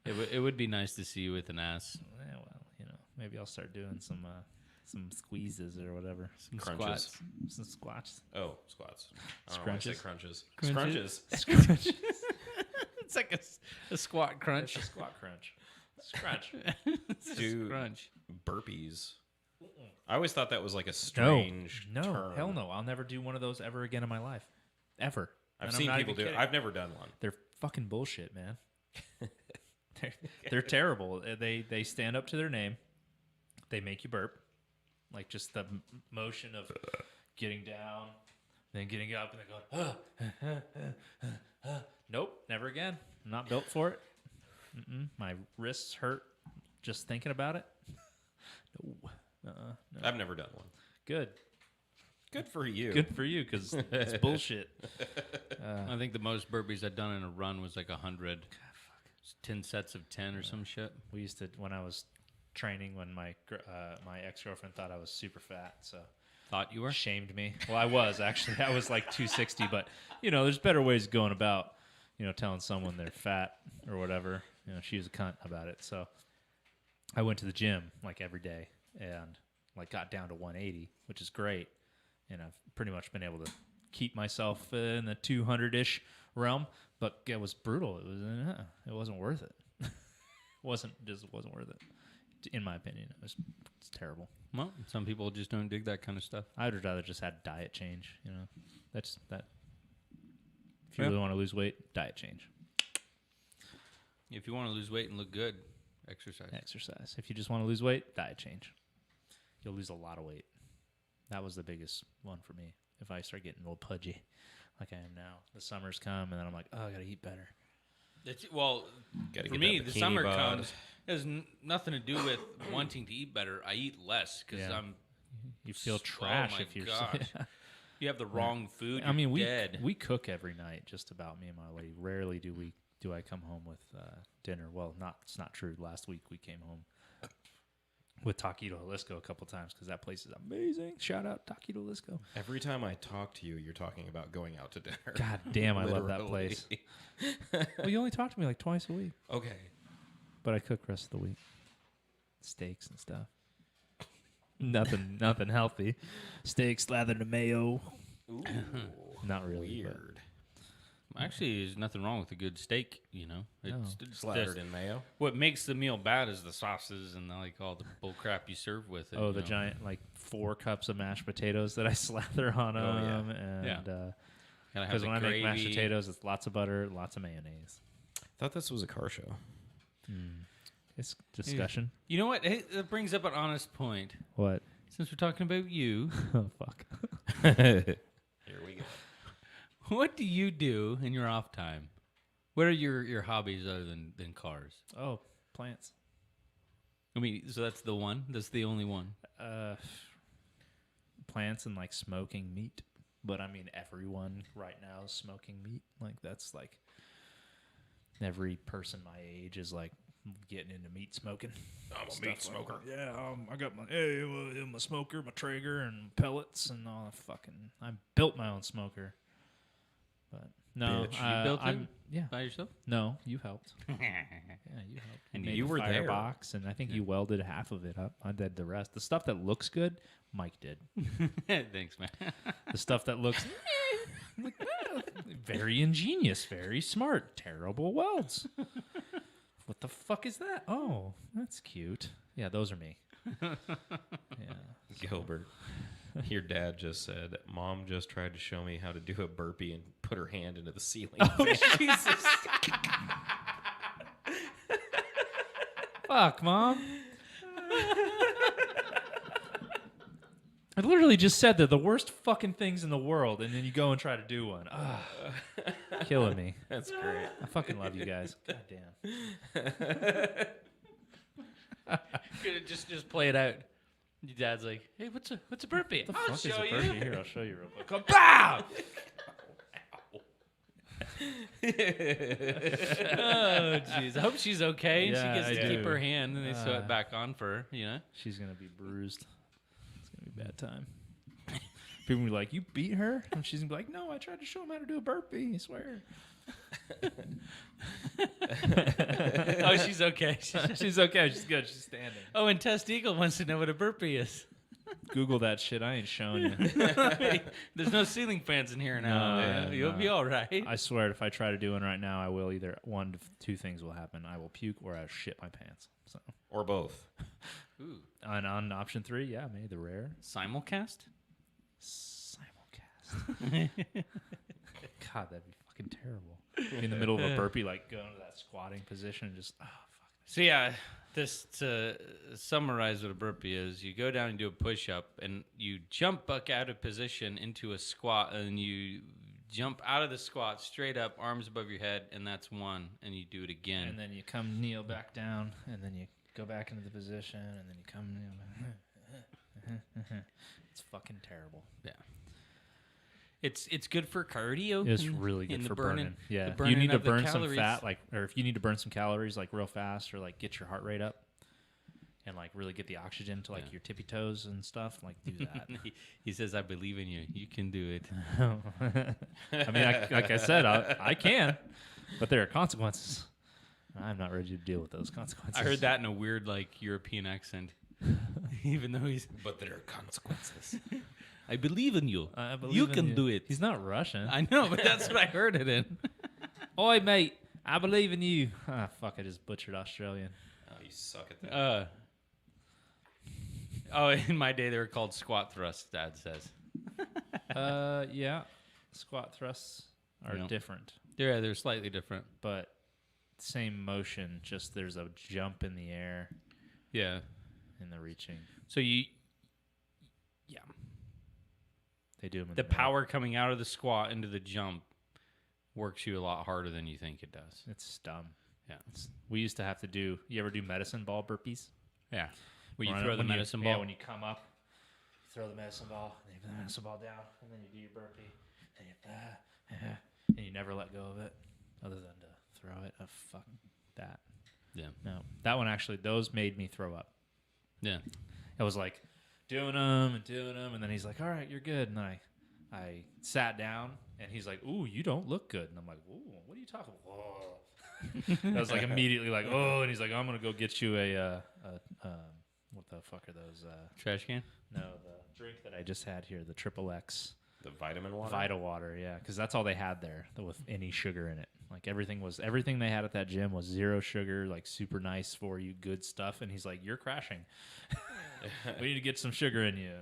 It would be nice to see you with an ass. Yeah, well, maybe I'll start doing some squeezes or whatever. Some Crunches. squats. Some squats. Oh, squats. I don't know why I say crunches. Crunches? Scrunches. It's like a squat crunch. It's a squat crunch. Scrunch. Dude, Crunch. burpees. I always thought that was like a strange No, term. hell no. I'll never do one of those ever again in my life. Ever. I've And I'm seen not people even do it. kidding. I've never done one. They're fucking bullshit, man. They're terrible. They stand up to their name. They make you burp. Like just the motion of getting down, then getting up, and then going, nope, never again. I'm not built for it. My wrists hurt just thinking about it. No. No. I've never done one. Good. Good for you. Good for you, because it's bullshit. I think the most burpees I've done in a run was like 100. 10 sets of 10 or some shit. We used to, when I was training, when my ex-girlfriend thought I was super fat, so Thought you were? shamed me. Well, I was actually. I was like 260, but there's better ways of going about, telling someone they're fat or whatever. She was a cunt about it. So I went to the gym like every day and like got down to 180, which is great. And I've pretty much been able to keep myself in the 200-ish realm, but it was brutal. It wasn't worth it. It wasn't worth it. In my opinion, it's terrible. Well, some people just don't dig that kind of stuff. I'd rather just had diet change. That's that. If you Yeah. really want to lose weight, diet change, If you want to lose weight and look good, exercise. exercise. If you just want to lose weight, diet change. You'll lose a lot of weight. That was the biggest one for me. If I start getting a little pudgy, like I am now, the summer's come, and then I'm like, oh, I gotta eat better. Well, Gotta for get me, that the bikini summer bod. comes. It has nothing to do with wanting to eat better. I eat less because Yeah. I'm. You feel Oh trash my if you're. gosh. You have the wrong food. I mean, you're dead. we cook every night, just about, me and my lady. Rarely do I come home with dinner. Well, it's not true. Last week we came home with Taquito Jalisco a couple times because that place is amazing. Shout out Taquito Jalisco. Every time I talk to you, you're talking about going out to dinner. God damn, I love that Literally. place. Well, you only talk to me like twice a week, Okay. but I cook the rest of the week. Steaks and stuff. Nothing healthy. Steak slathered in mayo. Ooh, Not really. but- weird. Actually, there's nothing wrong with a good steak. It's Slathered in mayo. What makes the meal bad is the sauces and like all the bull crap you serve with it. Oh, you the know? giant 4 cups of mashed potatoes that I slather on Oh, yeah. them, and Gotta have because the when I make mashed gravy. potatoes, it's lots of butter, lots of mayonnaise. I thought this was a car show. It's discussion. You know what? Hey, that brings up an honest point. What? Since we're talking about you, Oh fuck! Here we go. what do you do in your off time? What are your hobbies other than cars? Oh, plants. I mean, so that's the one. That's the only one. Plants and like smoking meat. But I mean, everyone right now is smoking meat. Like that's like every person my age is like getting into meat smoking. I'm a Stuff meat like smoker. that. Yeah, I got my smoker, my Traeger, and pellets, and all that fucking. I built my own smoker, but no, Bitch. You built it? Yeah, By yourself? no, you helped. Yeah, you helped. And made you the were there. firebox, and I think you welded half of it up. I did the rest. The stuff that looks good, Mike did. Thanks, man. The stuff that looks very ingenious, very smart, terrible welds. What the fuck is that? Oh, that's cute. Yeah, those are me. Yeah. Gilbert, your dad just said, Mom just tried to show me how to do a burpee and put her hand into the ceiling. Jesus. Fuck, Mom. I literally just said they're the worst fucking things in the world, and then you go and try to do one. Ah, killing me. That's great. I fucking love you guys. God damn. just play it out. Your dad's like, "Hey, what's a burpee? What the I'll fuck is show a you." burpee? Here, I'll show you real quick. Kapow! Oh, jeez. I hope she's okay. Yeah, She gets to I keep do. her hand, and they sew it back on for her. You know. She's gonna be bruised. It's gonna be a bad time. People will be like, "You beat her?" And she's gonna be like, "No, I tried to show him how to do a burpee. I swear." Oh, she's okay. She's okay. She's good. She's standing. Oh, and Test Eagle wants to know what a burpee is. Google that shit. I ain't showing you. There's no ceiling fans in here now. No, You'll no. be all right. I swear, if I try to do one right now, I will either one of two things will happen. I will puke or I'll shit my pants. So, Or both. Ooh. on option 3, yeah, maybe the rare Simulcast? simulcast. God, that'd be fucking terrible. Be in the middle of a burpee, like going to that squatting position, and just fuck. So yeah, this to summarize what a burpee is, you go down and do a push-up, and you jump back out of position into a squat, and you jump out of the squat straight up, arms above your head, and that's one, and you do it again. And then you come kneel back down, and then you go back into the position, and then you come kneel back. It's fucking terrible. Yeah. It's good for cardio. It's and- really good and the for burning- burning. Yeah, the you burning need to of the burn some calories. fat, like, or if you need to burn some calories, like real fast, or like get your heart rate up, and like really get the oxygen to like Yeah. your tippy toes and stuff. Like do that. He says, "I believe in you. You can do it." I mean, like I said, I can, but there are consequences. I'm not ready to deal with those consequences. I heard that in a weird, like, European accent. Even though he's, But there are consequences. I believe in you. I believe You in can you. do it. He's not Russian. I know, but that's what I heard it in. Oi, mate, I believe in you. Ah, fuck, I just butchered Australian. Oh, you suck at that. Oh, in my day they were called squat thrusts. Dad says. Yeah, squat thrusts are Yeah. different, They're slightly different. but same motion, just there's a jump in the air Yeah. in the reaching. So yeah, They do them in the middle. power coming out of the squat into the jump works you a lot harder than you think it does. It's dumb. Yeah. We used to have to do. You ever do medicine ball burpees? Yeah. Where you When- throw the when medicine Yeah, ball. when you come up, you throw the medicine ball, and you put the medicine ball down, and then you do your burpee, and you never let go of it, other than to throw it. Oh, fuck that. Yeah. No, that one actually. Those made me throw up. Yeah. I was like doing them, and then he's like, "All right, you're good." And then I sat down, and he's like, "Ooh, you don't look good." And I'm like, "Ooh, what are you talking about?" Whoa. I was like immediately like, "Oh," and he's like, "I'm gonna go get you a what the fuck are those? Trash can. No, the drink that I just had here, the Triple X The vitamin water? Vital Water, yeah, because that's all they had there with any sugar in it. Like everything they had at that gym was zero sugar, like super nice for you, good stuff. And he's like, "You're crashing. We need to get some sugar in you.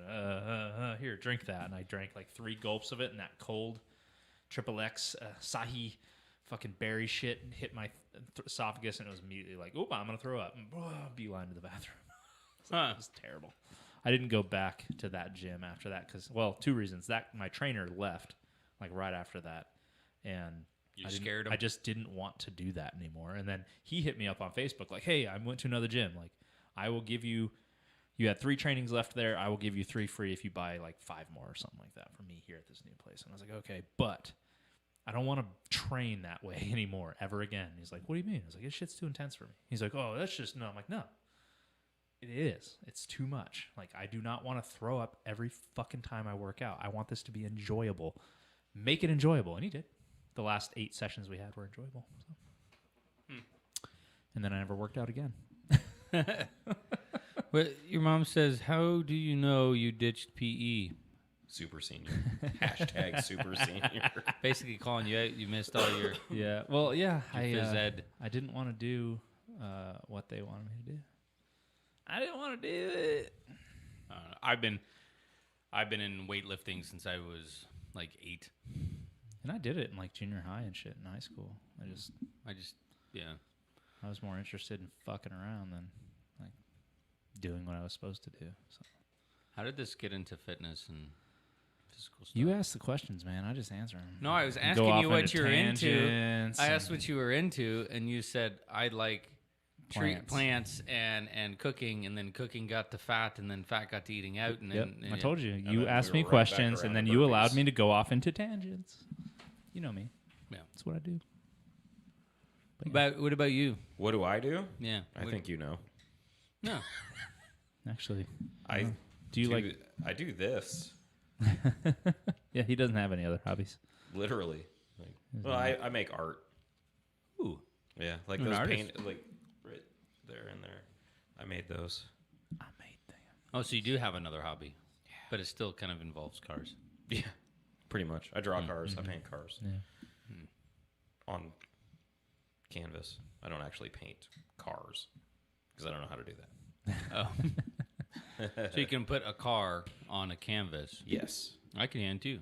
Here, drink that." And I drank like 3 gulps of it, and that cold Triple X Sahi fucking berry shit hit my esophagus, and it was immediately like, "Oh, I'm gonna throw up." And beeline to the bathroom. Huh. It was terrible. I didn't go back to that gym after that because, well, 2 reasons. That my trainer left like right after that, and You I didn't- scared him? I just didn't want to do that anymore. And then he hit me up on Facebook like, "Hey, I went to another gym. Like, I will give you. You had 3 trainings left there. I will give you 3 free if you buy like 5 more or something like that for me here at this new place." And I was like, "Okay, but I don't want to train that way anymore ever again." He's like, "What do you mean?" I was like, "This shit's too intense for me." He's like, "Oh, that's just no." I'm like, "No. It is. It's too much. Like, I do not want to throw up every fucking time I work out. I want this to be enjoyable. Make it enjoyable." And he did. The last 8 sessions we had were enjoyable. So. And then I never worked out again. Well, your mom says, "How do you know you ditched PE?" Super senior. Hashtag super senior. Basically calling you out. You missed all your Yeah. Well, yeah. phys ed. I didn't want to do what they wanted me to do. I didn't want to do it. I've been in weightlifting since I was like 8. And I did it in like junior high and shit in high school. Yeah. I was more interested in fucking around than like doing what I was supposed to do. So How did this get into fitness and physical stuff? You ask the questions, man. I just answer them. No, I was Go asking off you what into you're into. tangents I asked and what you were into, and you said I like plants and cooking, and then cooking got to fat, and then fat got to eating out, and Yep, then I told you. then You we asked were me right back questions, around and then to you allowed burpees. me to go off into tangents. You know me. Yeah. That's what I do. But what about you? What do I do? Yeah, I think you know. no. Actually, I do you like? I do this Yeah, he doesn't have any other hobbies. literally. Like, well, I make art. Ooh, Yeah, like You're an those artist. paint, like right there and there. I made those. I made them. oh, so you do have another hobby, but it still kind of involves cars. Yeah, pretty much. I draw cars. I paint cars Yeah. on canvas. I don't actually paint cars because I don't know how to do that. Oh, so you can put a car on a canvas. Yes. I can too.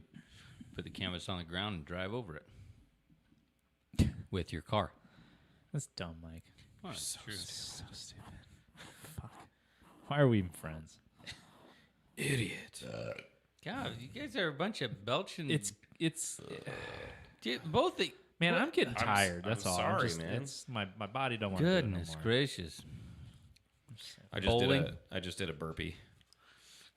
Put the canvas on the ground and drive over it with your car. That's dumb, Mike. Oh, it's true. So stupid. Fuck. Why are we even friends? Idiot. God, you guys are a bunch of belching. It's. both the Man, I'm getting I'm tired. I'm That's all. sorry, Just, man. It's my body don't want to do it no goodness more. gracious. I Bowling? just did a burpee.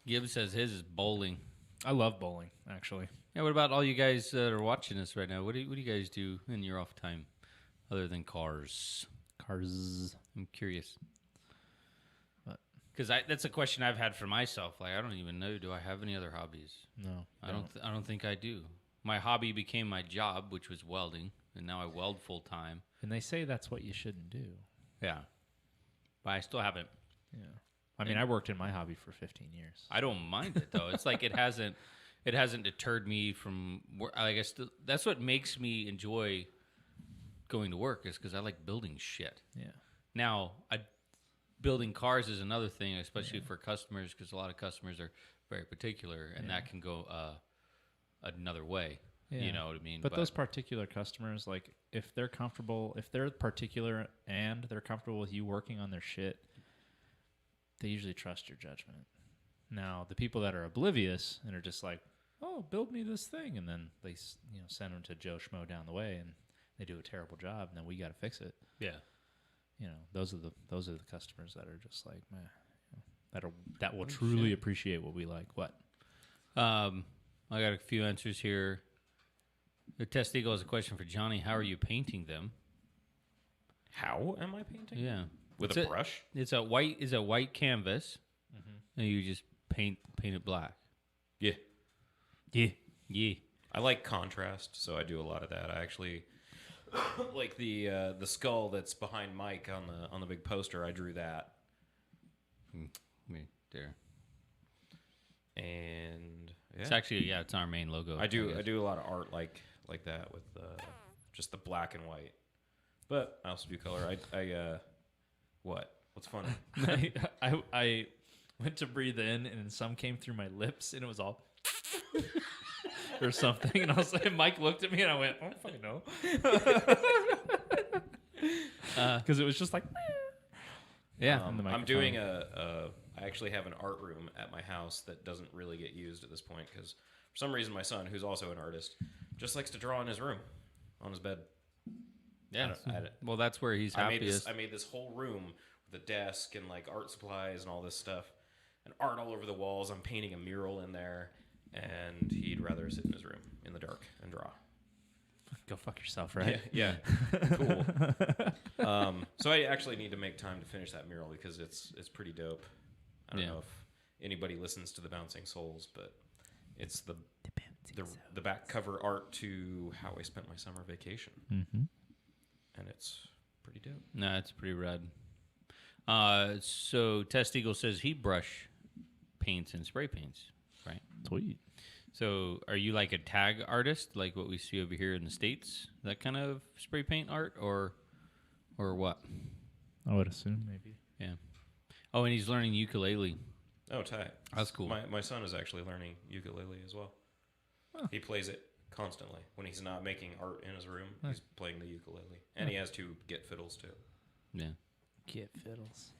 Gibbs says his is bowling. I love bowling, actually. Yeah, what about all you guys that are watching this right now? What do you guys do in your off time other than cars? Cars. I'm curious. What? Because that's a question I've had for myself. Like, I don't even know. Do I have any other hobbies? No, I don't think I do. My hobby became my job, which was welding, and now I weld full time. And they say that's what you shouldn't do. Yeah, but I still haven't. Yeah. I mean, I worked in my hobby for 15 years. I don't mind it though. It's like it hasn't deterred me from work. Like that's what makes me enjoy going to work is because I like building shit. Yeah. Now, building cars is another thing, especially for customers, because a lot of customers are very particular, and that can go another way. Yeah. You know what I mean? But those particular customers, like, if they're comfortable, if they're particular and they're comfortable with you working on their shit, they usually trust your judgment. Now, the people that are oblivious and are just like, "Oh, build me this thing," and then they send them to Joe Schmo down the way, and they do a terrible job, and then we got to fix it. yeah. Those are the customers that are just like, meh, that will truly appreciate what we like. What? I got a few answers here. The Test Eagle has a question for Johnny. How are you painting them? How am I painting? Yeah. With It's a brush? It's a white canvas, and you just paint it black. Yeah. Yeah. Yeah. I like contrast, so I do a lot of that. I actually like the skull that's behind Mike on the big poster. I drew that, Me there. and yeah, It's actually it's our main logo. I do guess. a lot of art like that with just the black and white. But I also do color. What's funny? I went to breathe in, and some came through my lips, and it was all or something. And I was like, Mike looked at me, and I went, "I don't fucking know," because it was just like, Yeah. in the I'm microphone. doing I actually have an art room at my house that doesn't really get used at this point because for some reason my son, who's also an artist, just likes to draw in his room, on his bed. Yeah. I Well, that's where he's happiest. I made this whole room with a desk and like art supplies and all this stuff, and art all over the walls. I'm painting a mural in there, and he'd rather sit in his room in the dark and draw. Go fuck yourself, right? Yeah, cool. So I actually need to make time to finish that mural because it's pretty dope. I don't know if anybody listens to the Bouncing Souls, but it's the back cover art to how I spent my summer vacation, and it's pretty dope. No, it's pretty rad. So Test Eagle says he brush paints and spray paints, right? Sweet. So are you like a tag artist, like what we see over here in the States? That kind of spray paint art, or what? I would assume maybe. Yeah. Oh, and he's learning ukulele. Oh, tight. That's cool. My son is actually learning ukulele as well. Oh. He plays it constantly. When he's not making art in his room, he's playing the ukulele. And he has two Git fiddles, too. Yeah. Get fiddles.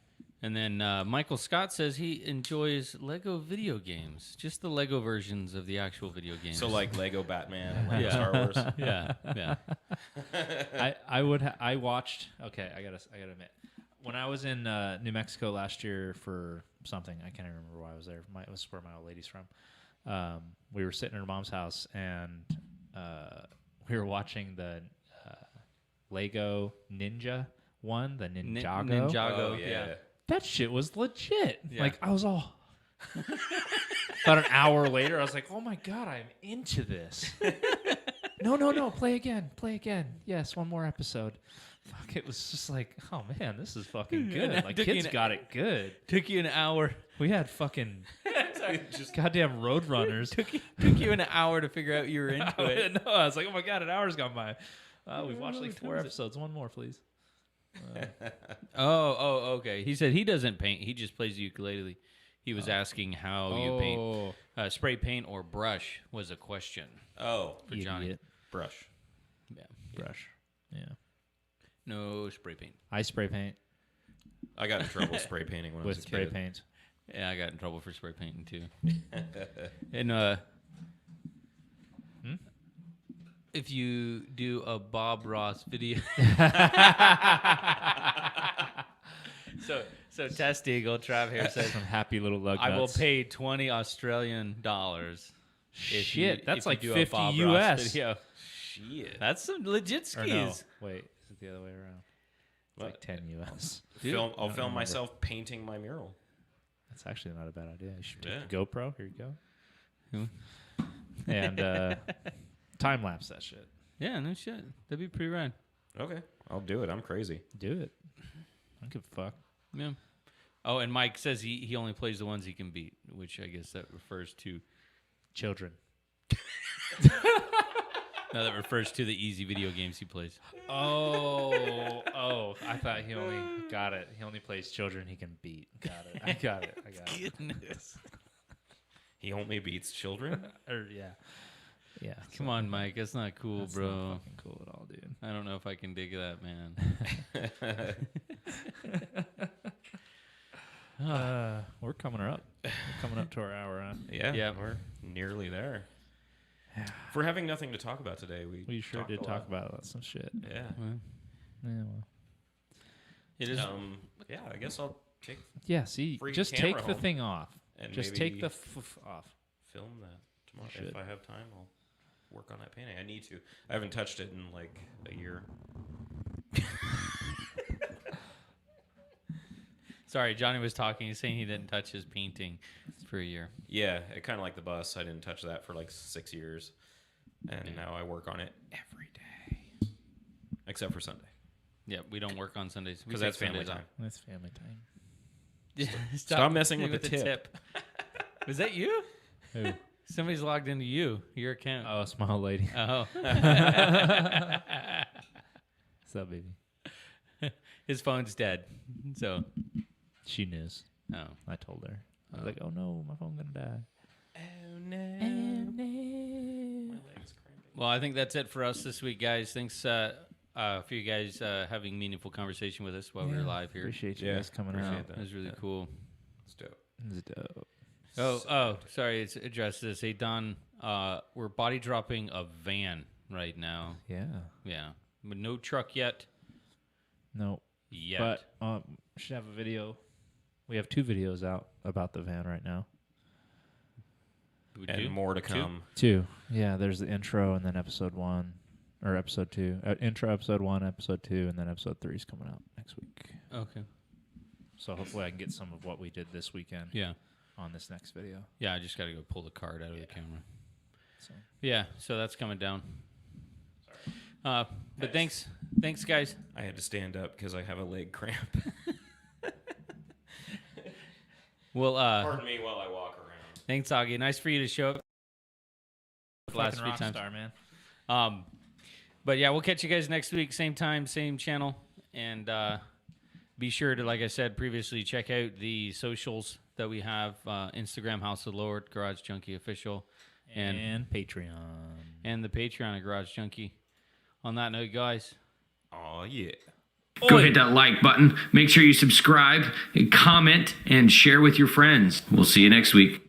And then Michael Scott says he enjoys Lego video games, just the Lego versions of the actual video games. So like Lego Batman and Lego Yeah. Star Wars. yeah. I watched. Okay, I gotta admit, when I was in New Mexico last year for something, I can't remember why I was there. It was where my old lady's from. We were sitting in her mom's house, and we were watching the Lego Ninja one, the Ninjago. Ninjago, Oh, yeah. That shit was legit. Yeah. Like, I was all. About an hour later, I was like, oh my God, I'm into this. No, play again. Yes, one more episode. Fuck, it was just like, oh man, this is fucking Yeah, good. that Like, took you kids an- got it good. Took you an hour. We had fucking just goddamn road runners. Took you an hour to figure out you were into I it. didn't know. I was like, oh my God, an hour's gone by. We've watched like 4 episodes. One more, please. Oh, okay. He said he doesn't paint. He just plays the ukulele. He was asking how you paint. Spray paint or brush was a question Oh, for Johnny. Idiot. brush. Yeah. Brush. Yeah. No spray paint. I spray paint I got in trouble spray painting when I was with a spray kid. paint. Yeah, I got in trouble for spray painting too. And if you do a Bob Ross video, so Test Eagle Trav here says, Some happy little lug I will nuts. pay $20 Australian dollars. Shit, that's like do a 50 Bob Ross US. video. Shit. That's some legit Or skis. no, wait, is it the other way around? It's What? like 10 US. I'll film myself painting my mural. That's actually not a bad idea. You should take Yeah. the GoPro. Here you go. Hmm. And time lapse that shit. Yeah, no shit. That'd be pretty rad. Okay, I'll do it. I'm crazy. Do it. I don't give a fuck. Yeah. Oh, and Mike says he only plays the ones he can beat, which I guess that refers to Children. that refers to the easy video games he plays. Oh, I thought he only got it. He only plays children he can beat. Got it. I got it. Goodness. He only beats children. Yeah. Come on, Mike. That's not cool, That's bro. not fucking cool at all, dude. I don't know if I can dig that, man. We're coming up. We're coming up to our hour, huh? Yeah, Yeah. we're nearly there. If we're having nothing to talk about today, We sure talked did a talk lot. about some shit. Yeah. Well, Yeah, well. it is. Yeah, I guess I'll take Yeah, see, Free just camera take the home. thing off. and Just maybe take the off. film that tomorrow. Should. If I have time, I'll work on that painting. I need to. I haven't touched it in like a year. Sorry, Johnny was talking. He's saying he didn't touch his painting for a year. Yeah, kind of like the bus. I didn't touch that for like 6 years, and now I work on it every day, except for Sunday Yeah, we don't work on Sundays because that's family time. That's family time. Yeah, Stop messing with the tip. Was that you? Who? Somebody's logged into your account. Oh, small lady. Oh. What's up, baby? His phone's dead. So, She knows. oh. I told her. I was like, oh no, my phone's gonna die. Oh no! My leg's cramping. Well, I think that's it for us this week, guys. Thanks for you guys having meaningful conversation with us while we were live here. Appreciate you Yeah, guys coming appreciate out. that. It was really Yeah. cool. It's dope. It was dope. Oh, sorry. It's addressed this. Hey, Don, we're body dropping a van right now. Yeah. Yeah. But no truck yet. No. Yet. But we should have a video. We have 2 videos out about the van right now. We And do? more to come. 2. Yeah, there's the intro and then episode 1 or episode 2. Intro episode 1, episode 2, and then episode 3 is coming out next week. Okay. So hopefully I can get some of what we did this weekend Yeah. on this next video. Yeah, I just got to go pull the card out of the camera. So Yeah, so that's coming down. But thanks, guys. I had to stand up because I have a leg cramp. Well, Pardon me while I walk around. thanks, Augie. Nice for you to show up last fucking few rock times. star, man. But yeah, we'll catch you guys next week, same time, same channel, and be sure to, like I said previously, check out the socials that we have: Instagram, House of the Lord, Garage Junkie Official, And Patreon. and the Patreon of Garage Junkie. On that note, guys, Oh yeah. Go hit that like button. Make sure you subscribe, comment, and share with your friends. We'll see you next week.